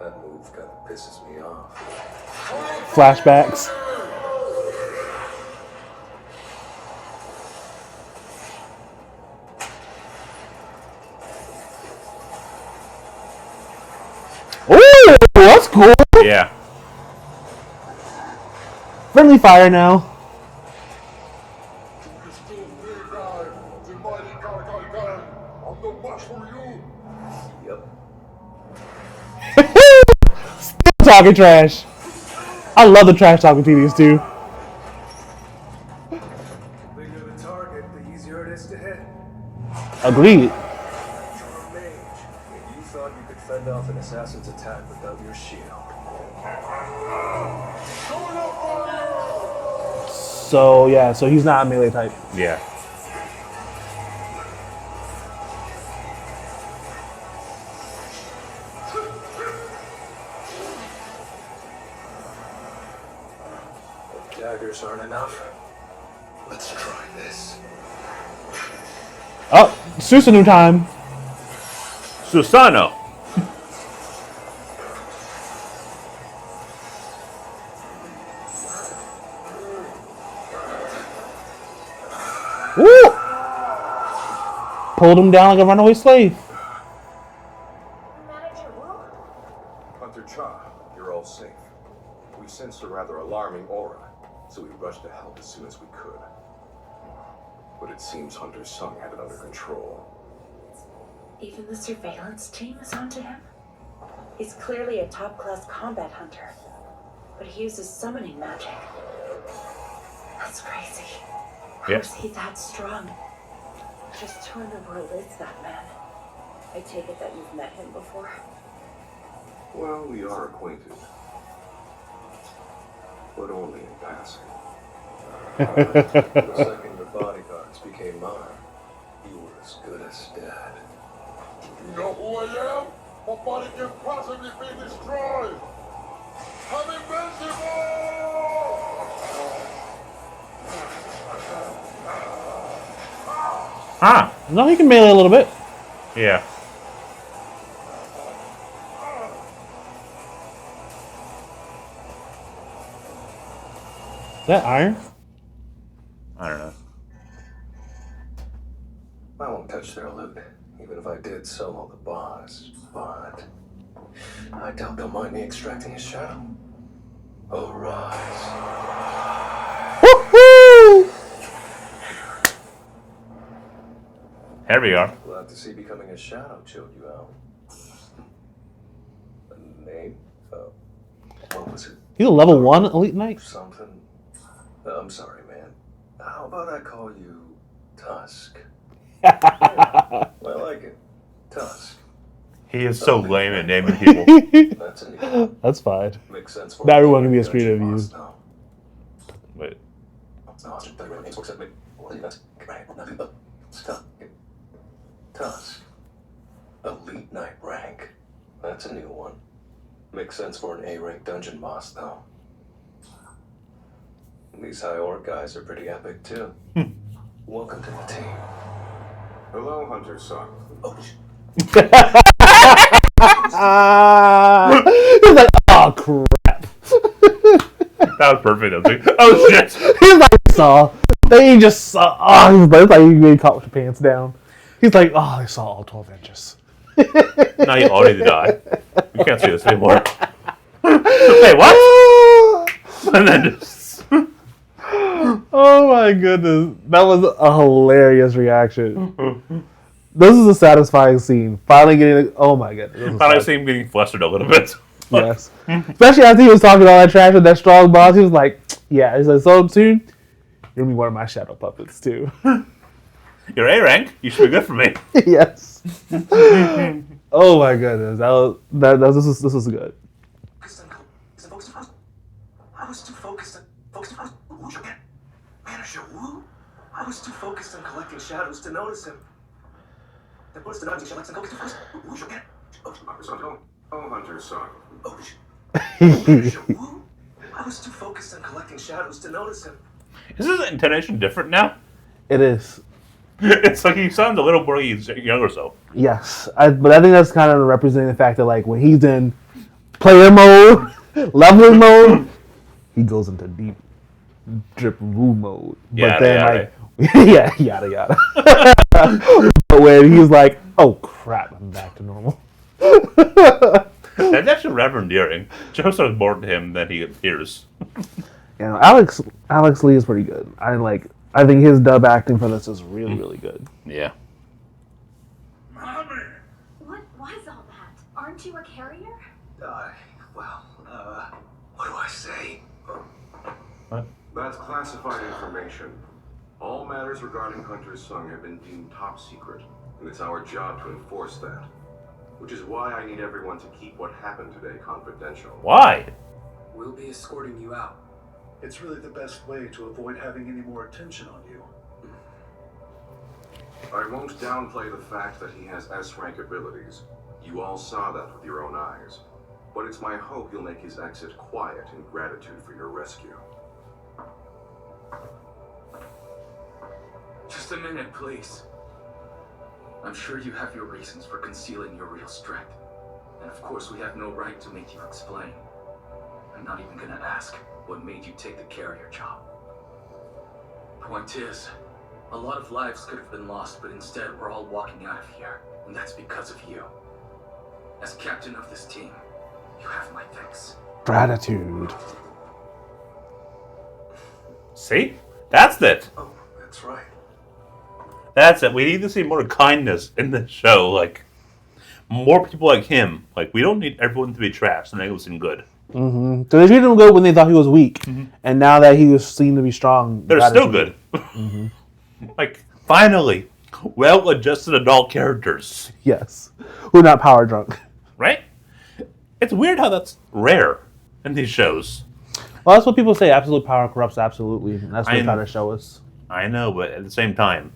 Speaker 6: That move kinda pisses me off.
Speaker 1: Flashbacks. Ooh, that's cool.
Speaker 2: Yeah.
Speaker 1: Friendly fire now.
Speaker 4: You still big guy, the mighty Gargan. I'm no match for you.
Speaker 6: Yep.
Speaker 1: Still talking trash. I love the trash talking TVs too.
Speaker 6: The bigger the target, the easier it is to hit.
Speaker 1: Agreed.
Speaker 6: You're a mage, and you thought you could fend off an assassin's attack without your shield.
Speaker 1: So yeah, so he's not a melee type.
Speaker 2: Yeah.
Speaker 6: If daggers aren't enough, let's try this.
Speaker 1: Oh, Susanoo time.
Speaker 2: Susano.
Speaker 1: Woo! Pulled him down like a runaway slave.
Speaker 7: Manager Wu?
Speaker 9: Hunter Cha, you're all safe. We sensed a rather alarming aura, so we rushed to help as soon as we could. But it seems Hunter Sung had it under control.
Speaker 7: Even the surveillance team is onto him? He's clearly a top-class combat hunter, but he uses summoning magic. That's crazy. How
Speaker 2: Yeah.
Speaker 7: is he that strong? Just who in the world is that man? I take it that you've met him before.
Speaker 9: Well, we are acquainted. But only in passing.
Speaker 6: The second your bodyguards became mine, you were as good as dead.
Speaker 4: You know who I am? My body can possibly be destroyed. I'm invincible!
Speaker 2: Ah.
Speaker 1: No, he can melee a little bit.
Speaker 2: Yeah.
Speaker 1: that iron?
Speaker 2: I don't know.
Speaker 6: I won't touch their loot, even if I did solo the boss. But I doubt they'll mind me extracting his shadow. Arise.
Speaker 1: Woohoo!
Speaker 2: Here we are.
Speaker 6: Glad to see becoming a shadow chilled you out. A name? What was it?
Speaker 1: He's a level 1 elite knight?
Speaker 6: Something. I'm sorry, man. How about I call you Tusk? Yeah, I like it. Tusk.
Speaker 2: He is so lame at naming people.
Speaker 6: That's a new
Speaker 1: That's fine.
Speaker 6: Makes sense for
Speaker 1: Not everyone can be as creative as you.
Speaker 2: Wait.
Speaker 6: Tusk. Elite Knight rank. That's a new one. Makes sense for an A-rank dungeon boss, though. These high orc guys are pretty epic, too. Welcome to the team.
Speaker 9: Hello, Hunter Son.
Speaker 6: Oh,
Speaker 1: He's like, oh crap.
Speaker 2: That was perfect. I was like, oh shit.
Speaker 1: He's like, saw. They just saw. Oh, he's like, it's like you getting caught with your pants down. He's like, oh, they saw all 12 inches.
Speaker 2: Now you all need to die. You can't see this anymore. Wait, what? And then just...
Speaker 1: Oh my goodness. That was a hilarious reaction. This is a satisfying scene. Finally getting, oh my goodness.
Speaker 2: Finally see him getting flustered a little bit.
Speaker 1: Yes. Especially after he was talking all that trash with that strong boss, he was like, yeah. He's like, so soon, you're gonna be one of my shadow puppets too.
Speaker 2: You're A rank. You should be good for me.
Speaker 1: Yes. Oh my goodness. This was good.
Speaker 5: I was too focused on Manager Wu? I was too focused on collecting shadows to notice him.
Speaker 9: Oh, Hunter Son.
Speaker 5: Manager Wu? I was too focused on collecting shadows to notice him.
Speaker 2: Is his intonation different now?
Speaker 1: It is.
Speaker 2: It's like he sounds a little more like he's younger, so.
Speaker 1: Yes. But I think that's kind of representing the fact that, like, when he's in player mode, leveling mode, he goes into deep drip Wu mode. But
Speaker 2: Yada,
Speaker 1: then,
Speaker 2: yada.
Speaker 1: like, yeah, yada yada. But when he's like, oh crap, I'm back to normal.
Speaker 2: That's actually rather endearing. Joseph is more to him than he appears.
Speaker 1: You know, Alex Lee is pretty good. I think his dub acting for this is really, really good.
Speaker 2: Yeah.
Speaker 4: Mommy!
Speaker 3: Why is all that? Aren't you a carrier?
Speaker 6: What do I say?
Speaker 2: What?
Speaker 9: That's classified information. All matters regarding Hunter Sung have been deemed top secret, and it's our job to enforce that. Which is why I need everyone to keep what happened today confidential.
Speaker 2: Why?
Speaker 5: We'll be escorting you out.
Speaker 10: It's really the best way to avoid having any more attention on you.
Speaker 9: I won't downplay the fact that he has S-rank abilities. You all saw that with your own eyes. But it's my hope you'll make his exit quiet in gratitude for your rescue.
Speaker 5: Just a minute, please. I'm sure you have your reasons for concealing your real strength. And of course, we have no right to make you explain. I'm not even gonna ask what made you take the carrier job. Point is, a lot of lives could have been lost, but instead we're all walking out of here. And that's because of you. As captain of this team, you have my thanks.
Speaker 1: Gratitude.
Speaker 2: See? That's it.
Speaker 6: Oh, that's right.
Speaker 2: That's it. We need to see more kindness in this show. Like, more people like him. Like, we don't need everyone to be trash to make him seem good.
Speaker 1: Mm-hmm. So they treated him good when they thought he was weak. Mm-hmm. And now that he was seen to be strong,
Speaker 2: they're still good. Mm-hmm. Like, finally, well-adjusted adult characters.
Speaker 1: Yes. Who are not power drunk.
Speaker 2: Right? It's weird how that's rare in these shows.
Speaker 1: Well, that's what people say. Absolute power corrupts absolutely. And that's what they're trying to show us.
Speaker 2: I know, but at the same time,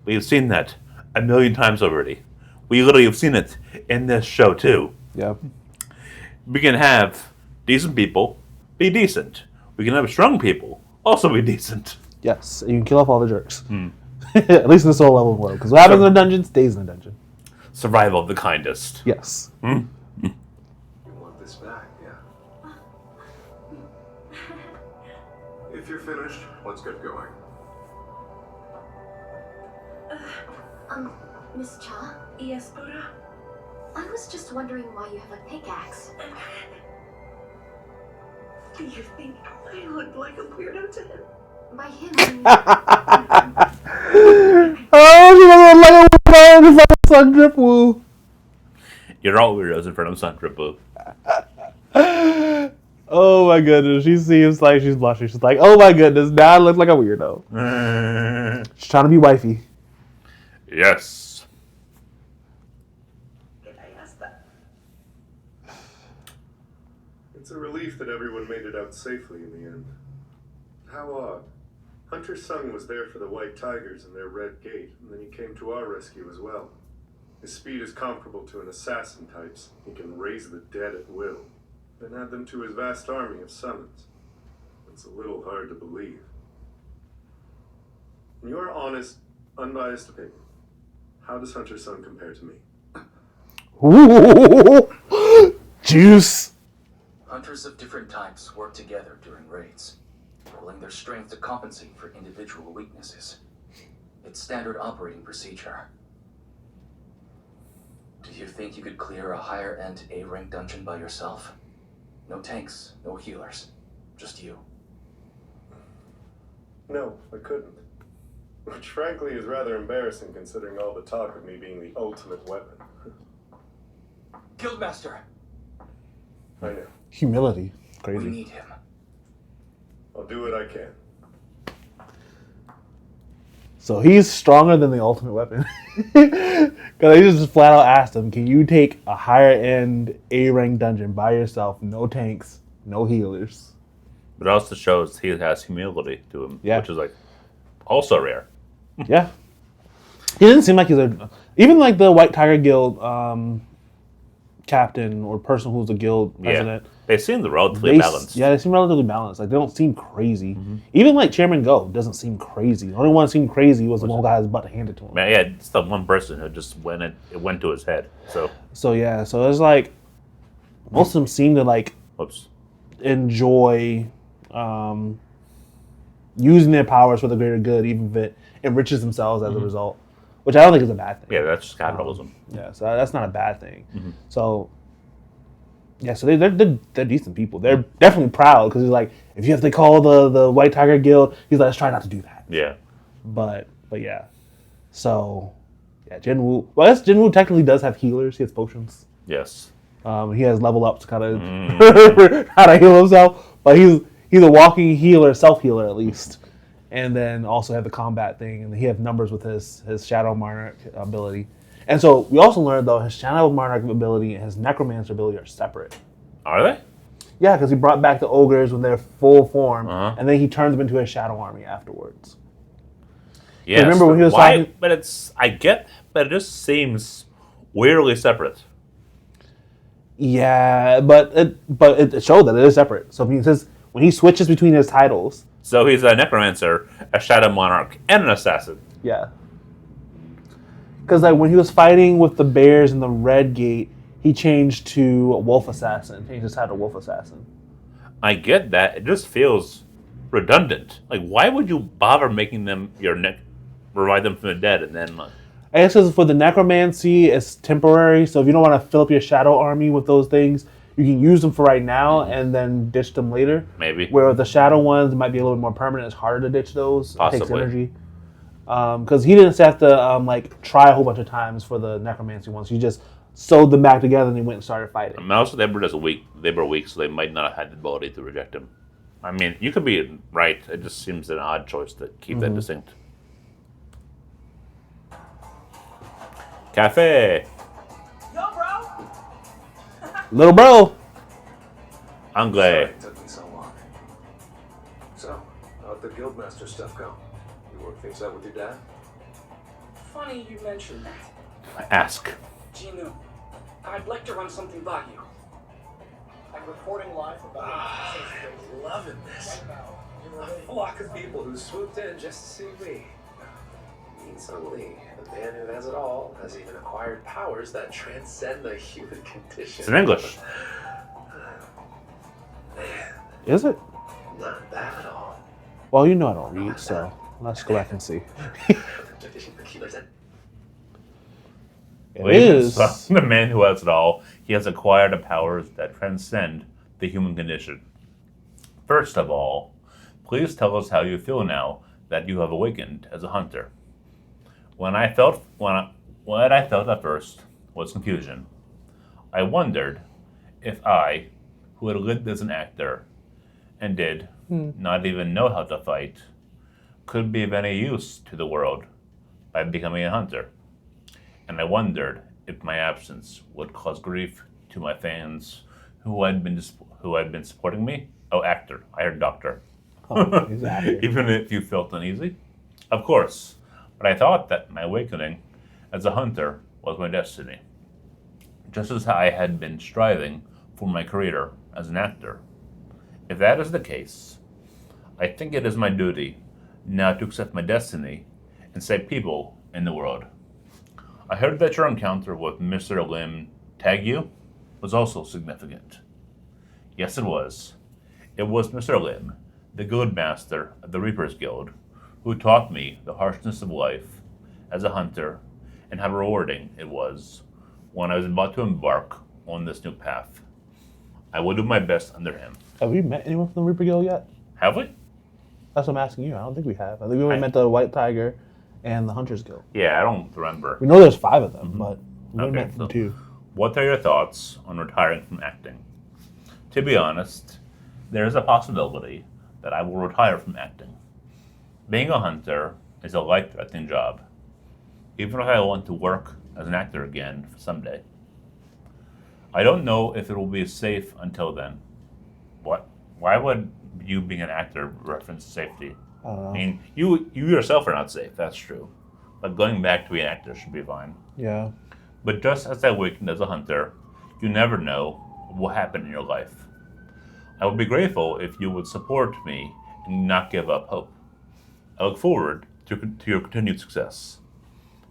Speaker 2: we've seen that a million times already. We literally have seen it in this show, too.
Speaker 1: Yeah.
Speaker 2: We can have decent people be decent. We can have strong people also be decent.
Speaker 1: Yes. You can kill off all the jerks. At least in this whole level world. Because what happens in a dungeon stays in a dungeon.
Speaker 2: Survival of the kindest.
Speaker 1: Yes.
Speaker 6: You want this back, yeah?
Speaker 9: If you're finished, let's get going.
Speaker 3: Miss Cha?
Speaker 7: Yes, Buddha?
Speaker 3: I was just wondering why you have a pickaxe.
Speaker 7: Do you think I look like a weirdo to him?
Speaker 3: By him,
Speaker 1: Oh, she doesn't like a weirdo in front of Sun Drip Woo.
Speaker 2: You're all weirdos in front of Sun Drip Woo.
Speaker 1: Oh my goodness, she seems like she's blushing. She's like, oh my goodness, now I look like a weirdo. She's trying to be wifey.
Speaker 2: Yes.
Speaker 7: Can I ask that?
Speaker 10: It's a relief that everyone made it out safely in the end. How odd. Hunter Sung was there for the White Tigers and their Red Gate, and then he came to our rescue as well. His speed is comparable to an assassin type's. He can raise the dead at will, then add them to his vast army of summons. It's a little hard to believe. In your honest, unbiased opinion, how does Hunter Sung compare to me?
Speaker 1: Ooh, juice.
Speaker 5: Hunters of different types work together during raids, pooling their strength to compensate for individual weaknesses. It's standard operating procedure. Do you think you could clear a higher-end A-rank dungeon by yourself? No tanks, no healers, just you.
Speaker 10: No, I couldn't. Which frankly is rather embarrassing considering all the talk of me being the ultimate weapon.
Speaker 8: Guildmaster!
Speaker 10: I know.
Speaker 1: Humility.
Speaker 5: We
Speaker 1: Crazy.
Speaker 5: need him.
Speaker 10: I'll do what I can.
Speaker 1: So he's stronger than the ultimate weapon. Because I just flat out asked him, can you take a higher end A-rank dungeon by yourself, no tanks, no healers?
Speaker 2: But it also shows he has humility to him,
Speaker 1: Yeah.
Speaker 2: which is like also rare.
Speaker 1: Yeah. He didn't seem like he's a... Even like the White Tiger Guild captain or person who's the guild president.
Speaker 2: Yeah. They seem relatively balanced.
Speaker 1: Yeah, they seem relatively balanced. Like, they don't seem crazy. Even like Chairman Go doesn't seem crazy. The only one that seemed crazy was the one who got his butt handed to him.
Speaker 2: Man, yeah, it's the one person who just it went to his head. So
Speaker 1: yeah, so it's like most of them seem to like enjoy using their powers for the greater good, even if it enriches themselves as a result, which I don't think is a bad thing.
Speaker 2: Yeah, that's just capitalism.
Speaker 1: Yeah, so that's not a bad thing. So yeah, so they're decent people. They're definitely proud because he's like, if you have to call the White Tiger Guild, he's like, let's try not to do that.
Speaker 2: Yeah.
Speaker 1: But yeah, so yeah, Jin-woo. Well, I guess Jin-woo technically does have healers. He has potions.
Speaker 2: Yes.
Speaker 1: He has level ups, kind of how to heal himself. But he's a walking healer, self healer at least. And then also have the combat thing, and he has numbers with his Shadow Monarch ability. And so we also learned though his Shadow Monarch ability and his Necromancer ability are separate.
Speaker 2: Are they?
Speaker 1: Yeah, because he brought back the ogres when they're full form, and then he turns them into a shadow army afterwards.
Speaker 2: Yeah.
Speaker 1: Remember when he was talking?
Speaker 2: But it just seems weirdly separate.
Speaker 1: Yeah, but it showed that it is separate. So he says when he switches between his titles.
Speaker 2: So he's a Necromancer, a Shadow Monarch, and an Assassin.
Speaker 1: Yeah. Because like when he was fighting with the bears in the Red Gate, he changed to a Wolf Assassin. Changed his title to Wolf Assassin.
Speaker 2: I get that. It just feels redundant. Like, why would you bother making them revive them from the dead and then?
Speaker 1: I guess for the necromancy, it's temporary. So if you don't want to fill up your shadow army with those things, you can use them for right now and then ditch them later.
Speaker 2: Maybe.
Speaker 1: Where the shadow ones might be a little bit more permanent. It's harder to ditch those.
Speaker 2: Possibly.
Speaker 1: It takes energy. Because he didn't have to try a whole bunch of times for the necromancy ones. He just sewed them back together and he went and started fighting.
Speaker 2: I mean, also they were weak, so they might not have had the ability to reject him. I mean, you could be right. It just seems an odd choice to keep that distinct. Cafe.
Speaker 8: Yo, bro!
Speaker 1: Little bro.
Speaker 2: Anglais.
Speaker 6: Sorry it took me so long. So, how'd the Guildmaster stuff go? You work things out with your dad?
Speaker 11: Funny you mentioned that.
Speaker 2: Ask.
Speaker 11: Jin-woo, I'd like to run something by you.
Speaker 8: I'm reporting live about
Speaker 6: Loving this. A flock of people who swooped in just to see me. Mean Sung Lee, the man who has it all, has even acquired powers that transcend the human condition.
Speaker 2: It's in English.
Speaker 6: Man,
Speaker 1: Is it?
Speaker 6: not bad at all.
Speaker 1: Well, you know I don't read, so let's go back and see. It is.
Speaker 2: The man who has it all, he has acquired the powers that transcend the human condition. First of all, please tell us how you feel now that you have awakened as a hunter. What I felt at first was confusion. I wondered if I, who had lived as an actor and did not even know how to fight, could be of any use to the world by becoming a hunter. And I wondered if my absence would cause grief to my fans who had been supporting me. Oh, actor. I heard doctor.
Speaker 1: Oh, he's an actor.
Speaker 2: Even if you felt uneasy? Of course. But I thought that my awakening as a hunter was my destiny. Just as I had been striving for my career as an actor. If that is the case, I think it is my duty now to accept my destiny and save people in the world. I heard that your encounter with Mr. Lim Tagyu was also significant. Yes, it was. It was Mr. Lim, the Guild Master of the Reapers Guild, who taught me the harshness of life as a hunter and how rewarding it was when I was about to embark on this new path. I will do my best under him.
Speaker 1: Have we met anyone from the Reaper Guild yet?
Speaker 2: Have we?
Speaker 1: That's what I'm asking you. I don't think we have. I think we only met the White Tiger and the Hunters Guild.
Speaker 2: Yeah, I don't remember.
Speaker 1: We know there's 5 of them, but we only met
Speaker 2: so
Speaker 1: 2.
Speaker 2: what are your thoughts on retiring from acting? To be honest, there is a possibility that I will retire from acting. Being a hunter is a life-threatening job, even if I want to work as an actor again someday. I don't know if it will be safe until then. What? Why would you being an actor reference safety?
Speaker 1: I don't know.
Speaker 2: I mean, you yourself are not safe, that's true. But going back to being an actor should be fine.
Speaker 1: Yeah.
Speaker 2: But just as I awakened as a hunter, you never know what will happen in your life. I would be grateful if you would support me and not give up hope. I look forward to your continued success.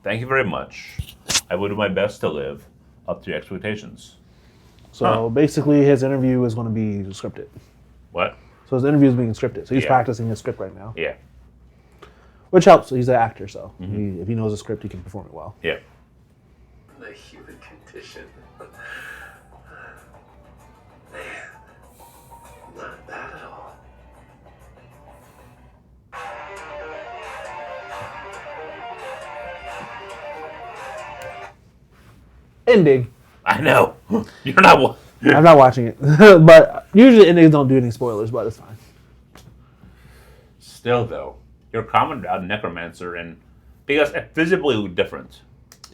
Speaker 2: Thank you very much. I will do my best to live up to your expectations.
Speaker 1: So basically his interview is going to be scripted.
Speaker 2: What?
Speaker 1: So his interview is being scripted. So he's
Speaker 2: Yeah.
Speaker 1: practicing his script right now.
Speaker 2: Yeah.
Speaker 1: Which helps. He's an actor, so if he knows the script, he can perform it well.
Speaker 2: Yeah.
Speaker 6: The human condition. Man, not bad at all.
Speaker 1: Ending.
Speaker 2: I know. You're not.
Speaker 1: I'm not watching it. But usually endings don't do any spoilers, but it's fine.
Speaker 2: Still, though, you're common about necromancer and because it's visibly different.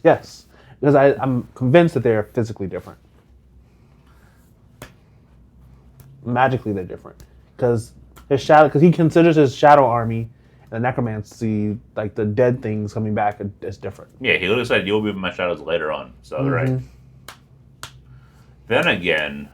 Speaker 1: Yes. Because I'm convinced that they're physically different. Magically, they're different. Because he considers his shadow army and the necromancy, like the dead things coming back, as different.
Speaker 2: Yeah, he literally said you'll be my shadows later on. So right. Then again,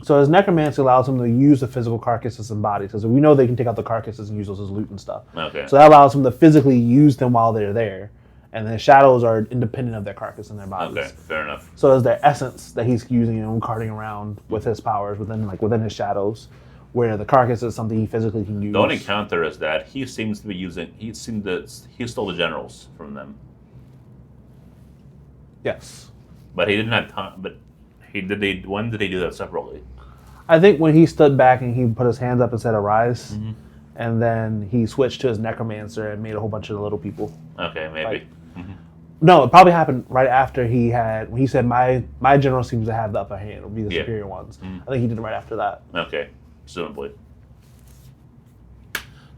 Speaker 1: so his necromancy allows him to use the physical carcasses and bodies, because we know they can take out the carcasses and use those as loot and stuff.
Speaker 2: Okay.
Speaker 1: So that allows him to physically use them while they're there, and the shadows are independent of their carcass and their bodies.
Speaker 2: Okay, fair enough.
Speaker 1: So it's their essence that he's using and carting around with his powers within his shadows, where the carcass is something he physically can use.
Speaker 2: The only counter is that he seems to be using. He stole the generals from them.
Speaker 1: Yes.
Speaker 2: But he didn't have time. But when did he do that separately?
Speaker 1: I think when he stood back and he put his hands up and said "arise," and then he switched to his necromancer and made a whole bunch of little people.
Speaker 2: Okay, maybe.
Speaker 1: No, it probably happened right after when he said my general seems to have the upper hand, or be the superior ones. I think he did it right after that.
Speaker 2: Okay, presumably.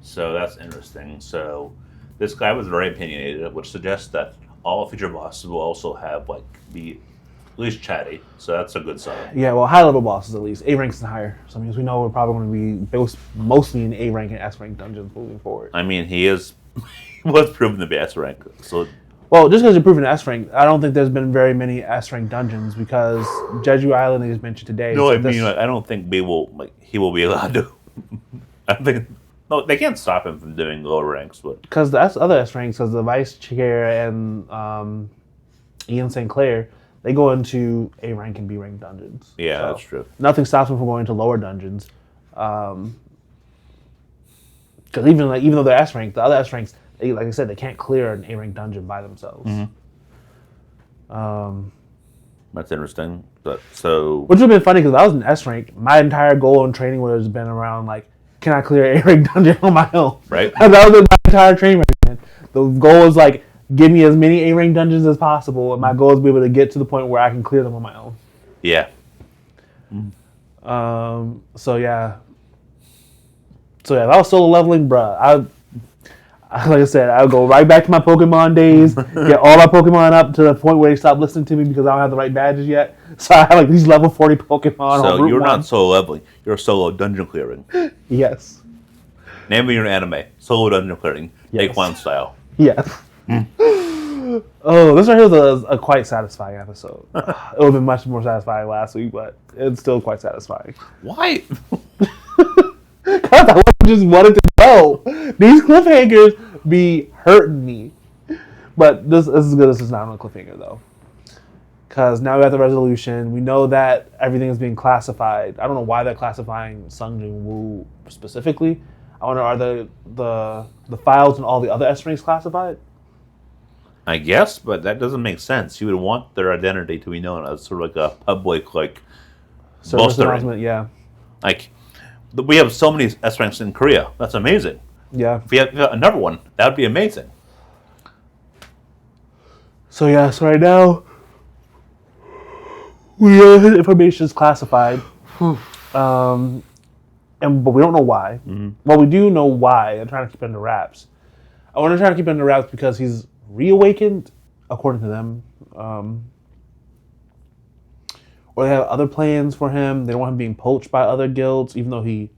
Speaker 2: So that's interesting. So this guy was very opinionated, which suggests that all future bosses will also have be at least chatty. So that's a good sign.
Speaker 1: Yeah, well, high level bosses at least, A ranks and higher. So I mean, we know we're probably going to be mostly in A rank and S rank dungeons moving forward.
Speaker 2: I mean, he was proven to be S rank. So.
Speaker 1: Well, just because you're proven S rank, I don't think there's been very many S rank dungeons, because Jeju Island, they just mentioned today.
Speaker 2: No, I mean, I don't think he will be allowed to. I think no, they can't stop him from doing lower ranks, but
Speaker 1: because the other S ranks, because the Vice Chair and Ian St. Clair, they go into A rank and B rank dungeons.
Speaker 2: Yeah,
Speaker 1: so
Speaker 2: that's true.
Speaker 1: Nothing stops them from going to lower dungeons. Because even though they're S rank, the other S ranks, like I said, they can't clear an A rank dungeon by themselves.
Speaker 2: That's interesting. But so,
Speaker 1: which would have been funny because if I was an S rank, my entire goal in training would have been around like, can I clear A rank dungeon on my own?
Speaker 2: Right.
Speaker 1: And that was my entire training regimen. The goal was like, give me as many A rank dungeons as possible, and my goal is to be able to get to the point where I can clear them on my own.
Speaker 2: Yeah.
Speaker 1: So yeah, if I was solo leveling, bruh, like I said, I would go right back to my Pokemon days, get all my Pokemon up to the point where they stop listening to me because I don't have the right badges yet. So I have like these level 40 Pokemon.
Speaker 2: So
Speaker 1: on Route
Speaker 2: you're
Speaker 1: 1.
Speaker 2: not solo leveling. You're solo dungeon clearing.
Speaker 1: Yes.
Speaker 2: Name of your anime. Solo dungeon clearing.
Speaker 1: Yes.
Speaker 2: Take one style.
Speaker 1: Yes. Oh, this right here was a quite satisfying episode. It would have been much more satisfying last week, but it's still quite satisfying.
Speaker 2: Why?
Speaker 1: Because I just wanted to know. These cliffhangers be hurting me. But this is good as it's not on a cliffhanger, though. Because now we have the resolution. We know that everything is being classified. I don't know why they're classifying Sung Jin-woo specifically. I wonder, are the files and all the other S ranks classified?
Speaker 2: I guess, but that doesn't make sense. You would want their identity to be known as sort of like a public, like,
Speaker 1: Service
Speaker 2: bolstering.
Speaker 1: announcement, yeah.
Speaker 2: Like, we have so many S ranks in Korea. That's amazing.
Speaker 1: Yeah.
Speaker 2: If we have another one, that would be amazing.
Speaker 1: So right now, we know his information is classified, but we don't know why.
Speaker 2: Mm-hmm.
Speaker 1: Well, we do know why. I'm trying to keep it under wraps. I want to try to keep it under wraps because he's reawakened, according to them. Or they have other plans for him. They don't want him being poached by other guilds, even though I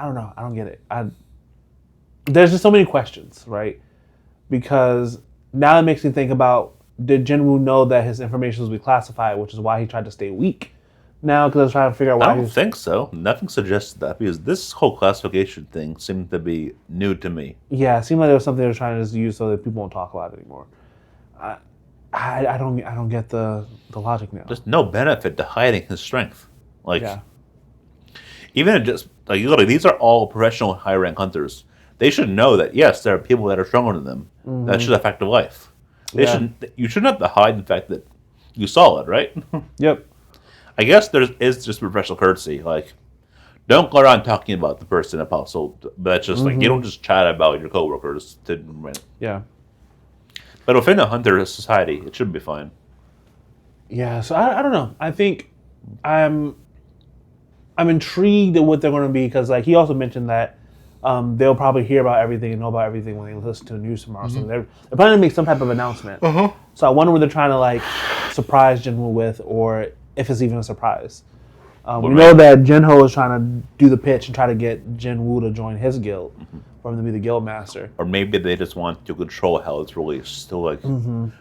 Speaker 1: don't know. I don't get it. There's just so many questions, right? Because now it makes me think about, did Jin-woo know that his information was be classified, which is why he tried to stay weak? Now, because I was trying to figure out why
Speaker 2: I don't think so. Nothing suggests that, because this whole classification thing seemed to be new to me.
Speaker 1: Yeah, it seemed like there was something they were trying to use so that people won't talk about it anymore. I don't get the logic now.
Speaker 2: There's no benefit to hiding his strength. Like,
Speaker 1: Yeah.
Speaker 2: even just like literally, these are all professional high rank hunters. They should know that yes, there are people that are stronger than them. That's just a fact of life. You shouldn't have to hide the fact that you saw it, right?
Speaker 1: Yep.
Speaker 2: I guess is just professional courtesy. Like, don't go around talking about the person apostle. But that's just like, you don't just chat about your coworkers.
Speaker 1: Yeah.
Speaker 2: But within a hunter society, it should be fine.
Speaker 1: Yeah, so I don't know. I think I'm intrigued at what they're going to be, because like he also mentioned that they'll probably hear about everything and know about everything when they listen to the news tomorrow. So they're planning to make some type of announcement. So I wonder what they're trying to like surprise Jin-woo with, or if it's even a surprise. We know that Jin-ho is trying to do the pitch and try to get Jin-woo to join his guild, for him to be the guild master.
Speaker 2: Or maybe they just want to control how it's released. So like,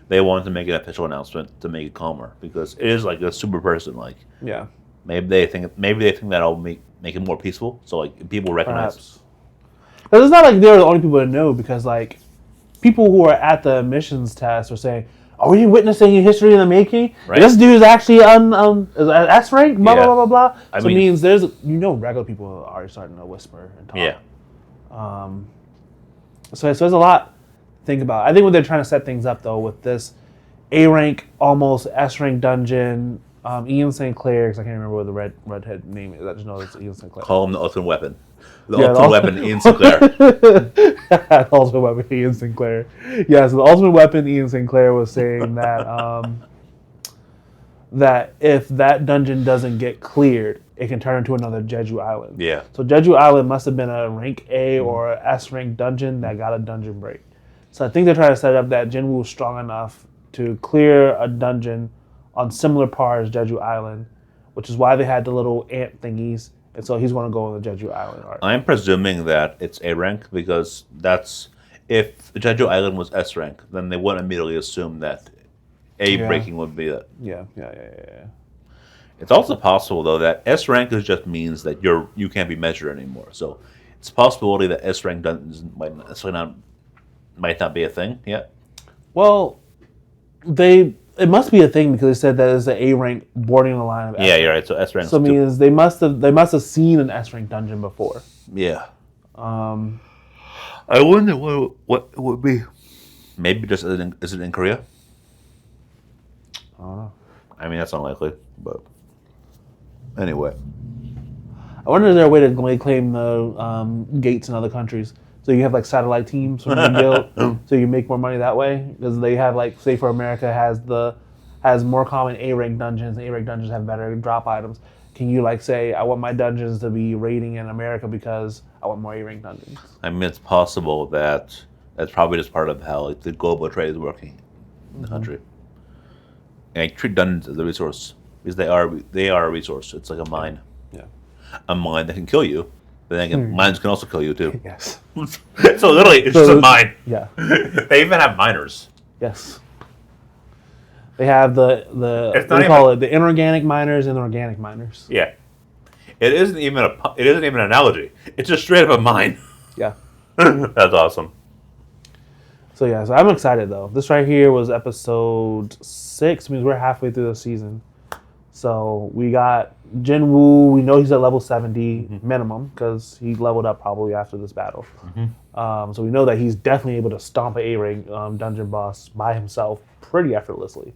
Speaker 2: they want to make an official announcement to make it calmer, because it is like a super person. Like,
Speaker 1: Yeah.
Speaker 2: maybe they think that'll make it more peaceful. So like, people recognize.
Speaker 1: Perhaps. But it's not like they're the only people that know, because like people who are at the missions test are saying, "Are we witnessing a history in the making?
Speaker 2: Right.
Speaker 1: This dude is actually S rank, blah,
Speaker 2: Yeah.
Speaker 1: blah, blah, blah, blah."
Speaker 2: I
Speaker 1: So it
Speaker 2: mean-
Speaker 1: means regular people are already starting to whisper and talk.
Speaker 2: Yeah.
Speaker 1: So there's a lot to think about. I think when they're trying to set things up, though, with this A rank, almost S rank dungeon, Ian St. Clair, because I can't remember what the redhead name is. I just know it's Ian St. Clair.
Speaker 2: Call him the ultimate weapon. The
Speaker 1: Yeah,
Speaker 2: ultimate weapon, Ian Sinclair.
Speaker 1: Ultimate weapon, Ian Sinclair. Yeah, so the ultimate weapon, Ian Sinclair, was saying that that if that dungeon doesn't get cleared, it can turn into another Jeju Island.
Speaker 2: Yeah.
Speaker 1: So Jeju Island must have been a rank A or a S rank dungeon that got a dungeon break. So I think they're trying to set up that Jin-woo is strong enough to clear a dungeon on similar par as Jeju Island, which is why they had the little ant thingies. And so he's going to go on the Jeju Island arc.
Speaker 2: I'm presuming that it's A rank, because that's, if Jeju Island was S rank, then they wouldn't immediately assume that A breaking would be it.
Speaker 1: Yeah.
Speaker 2: It's also possible though that S rank just means that you can't be measured anymore. So it's a possibility that S rank might not be a thing yet.
Speaker 1: Well, it must be a thing, because they said that it's an A rank bordering the line of S rank.
Speaker 2: Yeah, you're right. So S rank.
Speaker 1: So it means they must have seen an S rank dungeon before.
Speaker 2: Yeah. I wonder what it would be. Maybe just is it in Korea?
Speaker 1: I don't know.
Speaker 2: I mean, that's unlikely, but anyway.
Speaker 1: I wonder if there's a way to claim the gates in other countries. So you have like satellite teams from the guild, so you make more money that way. Because they have like, say for America has more common A rank dungeons, and A rank dungeons have better drop items. Can you like say, I want my dungeons to be rating in America because I want more A rank dungeons?
Speaker 2: I mean, it's possible that that's probably just part of how like the global trade is working in the country. And treat dungeons as a resource because they are a resource. It's like a mine.
Speaker 1: Yeah.
Speaker 2: A mine that can kill you, but then again, mines can also kill you too.
Speaker 1: Yes.
Speaker 2: So literally, it's just a mine.
Speaker 1: Yeah.
Speaker 2: They even have miners.
Speaker 1: Yes. They have the what do you call it? The inorganic miners and the organic miners.
Speaker 2: Yeah. It isn't even an analogy. It's just straight up a mine.
Speaker 1: Yeah.
Speaker 2: That's awesome.
Speaker 1: So yeah, so I'm excited though. This right here was episode 6. Means we're halfway through the season. So we got Jin-woo. We know he's at level 70 minimum because he leveled up probably after this battle. So we know that he's definitely able to stomp an A-rank dungeon boss by himself pretty effortlessly.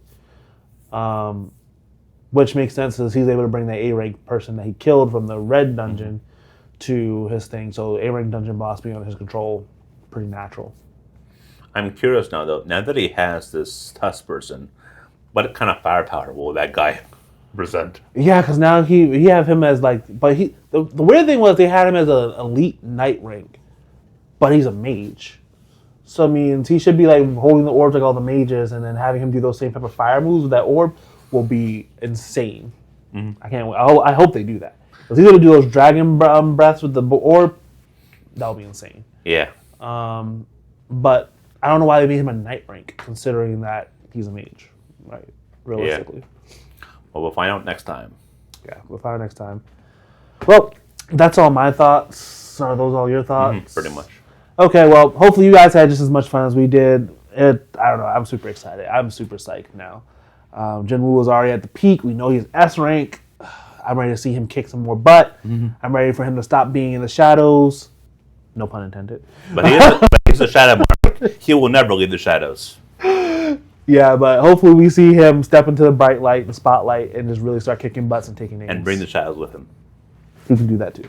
Speaker 1: Which makes sense because he's able to bring that A-rank person that he killed from the red dungeon to his thing. So A-rank dungeon boss being under his control, pretty natural. I'm
Speaker 2: curious now though. Now that he has this tusk person, what kind of firepower will that guy present?
Speaker 1: Yeah, because now he have him as like, but the weird thing was they had him as an elite knight rank, but he's a mage. So I mean, he should be like holding the orbs like all the mages, and then having him do those same type of fire moves with that orb will be insane. I can't. I hope they do that. Because he's gonna do those dragon breaths with the orb. That'll be insane.
Speaker 2: Yeah.
Speaker 1: But I don't know why they made him a knight rank, considering that he's a mage, right? Realistically.
Speaker 2: Yeah. Well, we'll find out next time.
Speaker 1: Yeah, we'll find out next time. Well, that's all my thoughts. Are those all your thoughts?
Speaker 2: Pretty much.
Speaker 1: Okay, well, hopefully you guys had just as much fun as we did. I don't know. I'm super excited. I'm super psyched now. Jin-woo is already at the peak. We know he's S rank. I'm ready to see him kick some more butt. I'm ready for him to stop being in the shadows. No pun intended.
Speaker 2: But he's a shadow mark. He will never leave the shadows.
Speaker 1: Yeah, but hopefully we see him step into the bright light, the spotlight, and just really start kicking butts and taking names.
Speaker 2: And bring the shadows with him.
Speaker 1: He can do that too.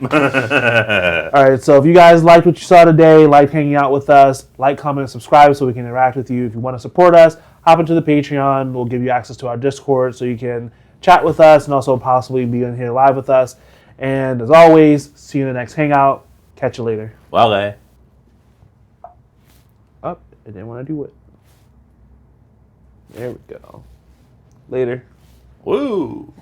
Speaker 1: All right, so if you guys liked what you saw today, liked hanging out with us, like, comment, and subscribe so we can interact with you. If you want to support us, hop into the Patreon. We'll give you access to our Discord so you can chat with us and also possibly be in here live with us. And as always, see you in the next hangout. Catch you later.
Speaker 2: Well,
Speaker 1: I didn't want to do it. There we go. Later.
Speaker 2: Woo!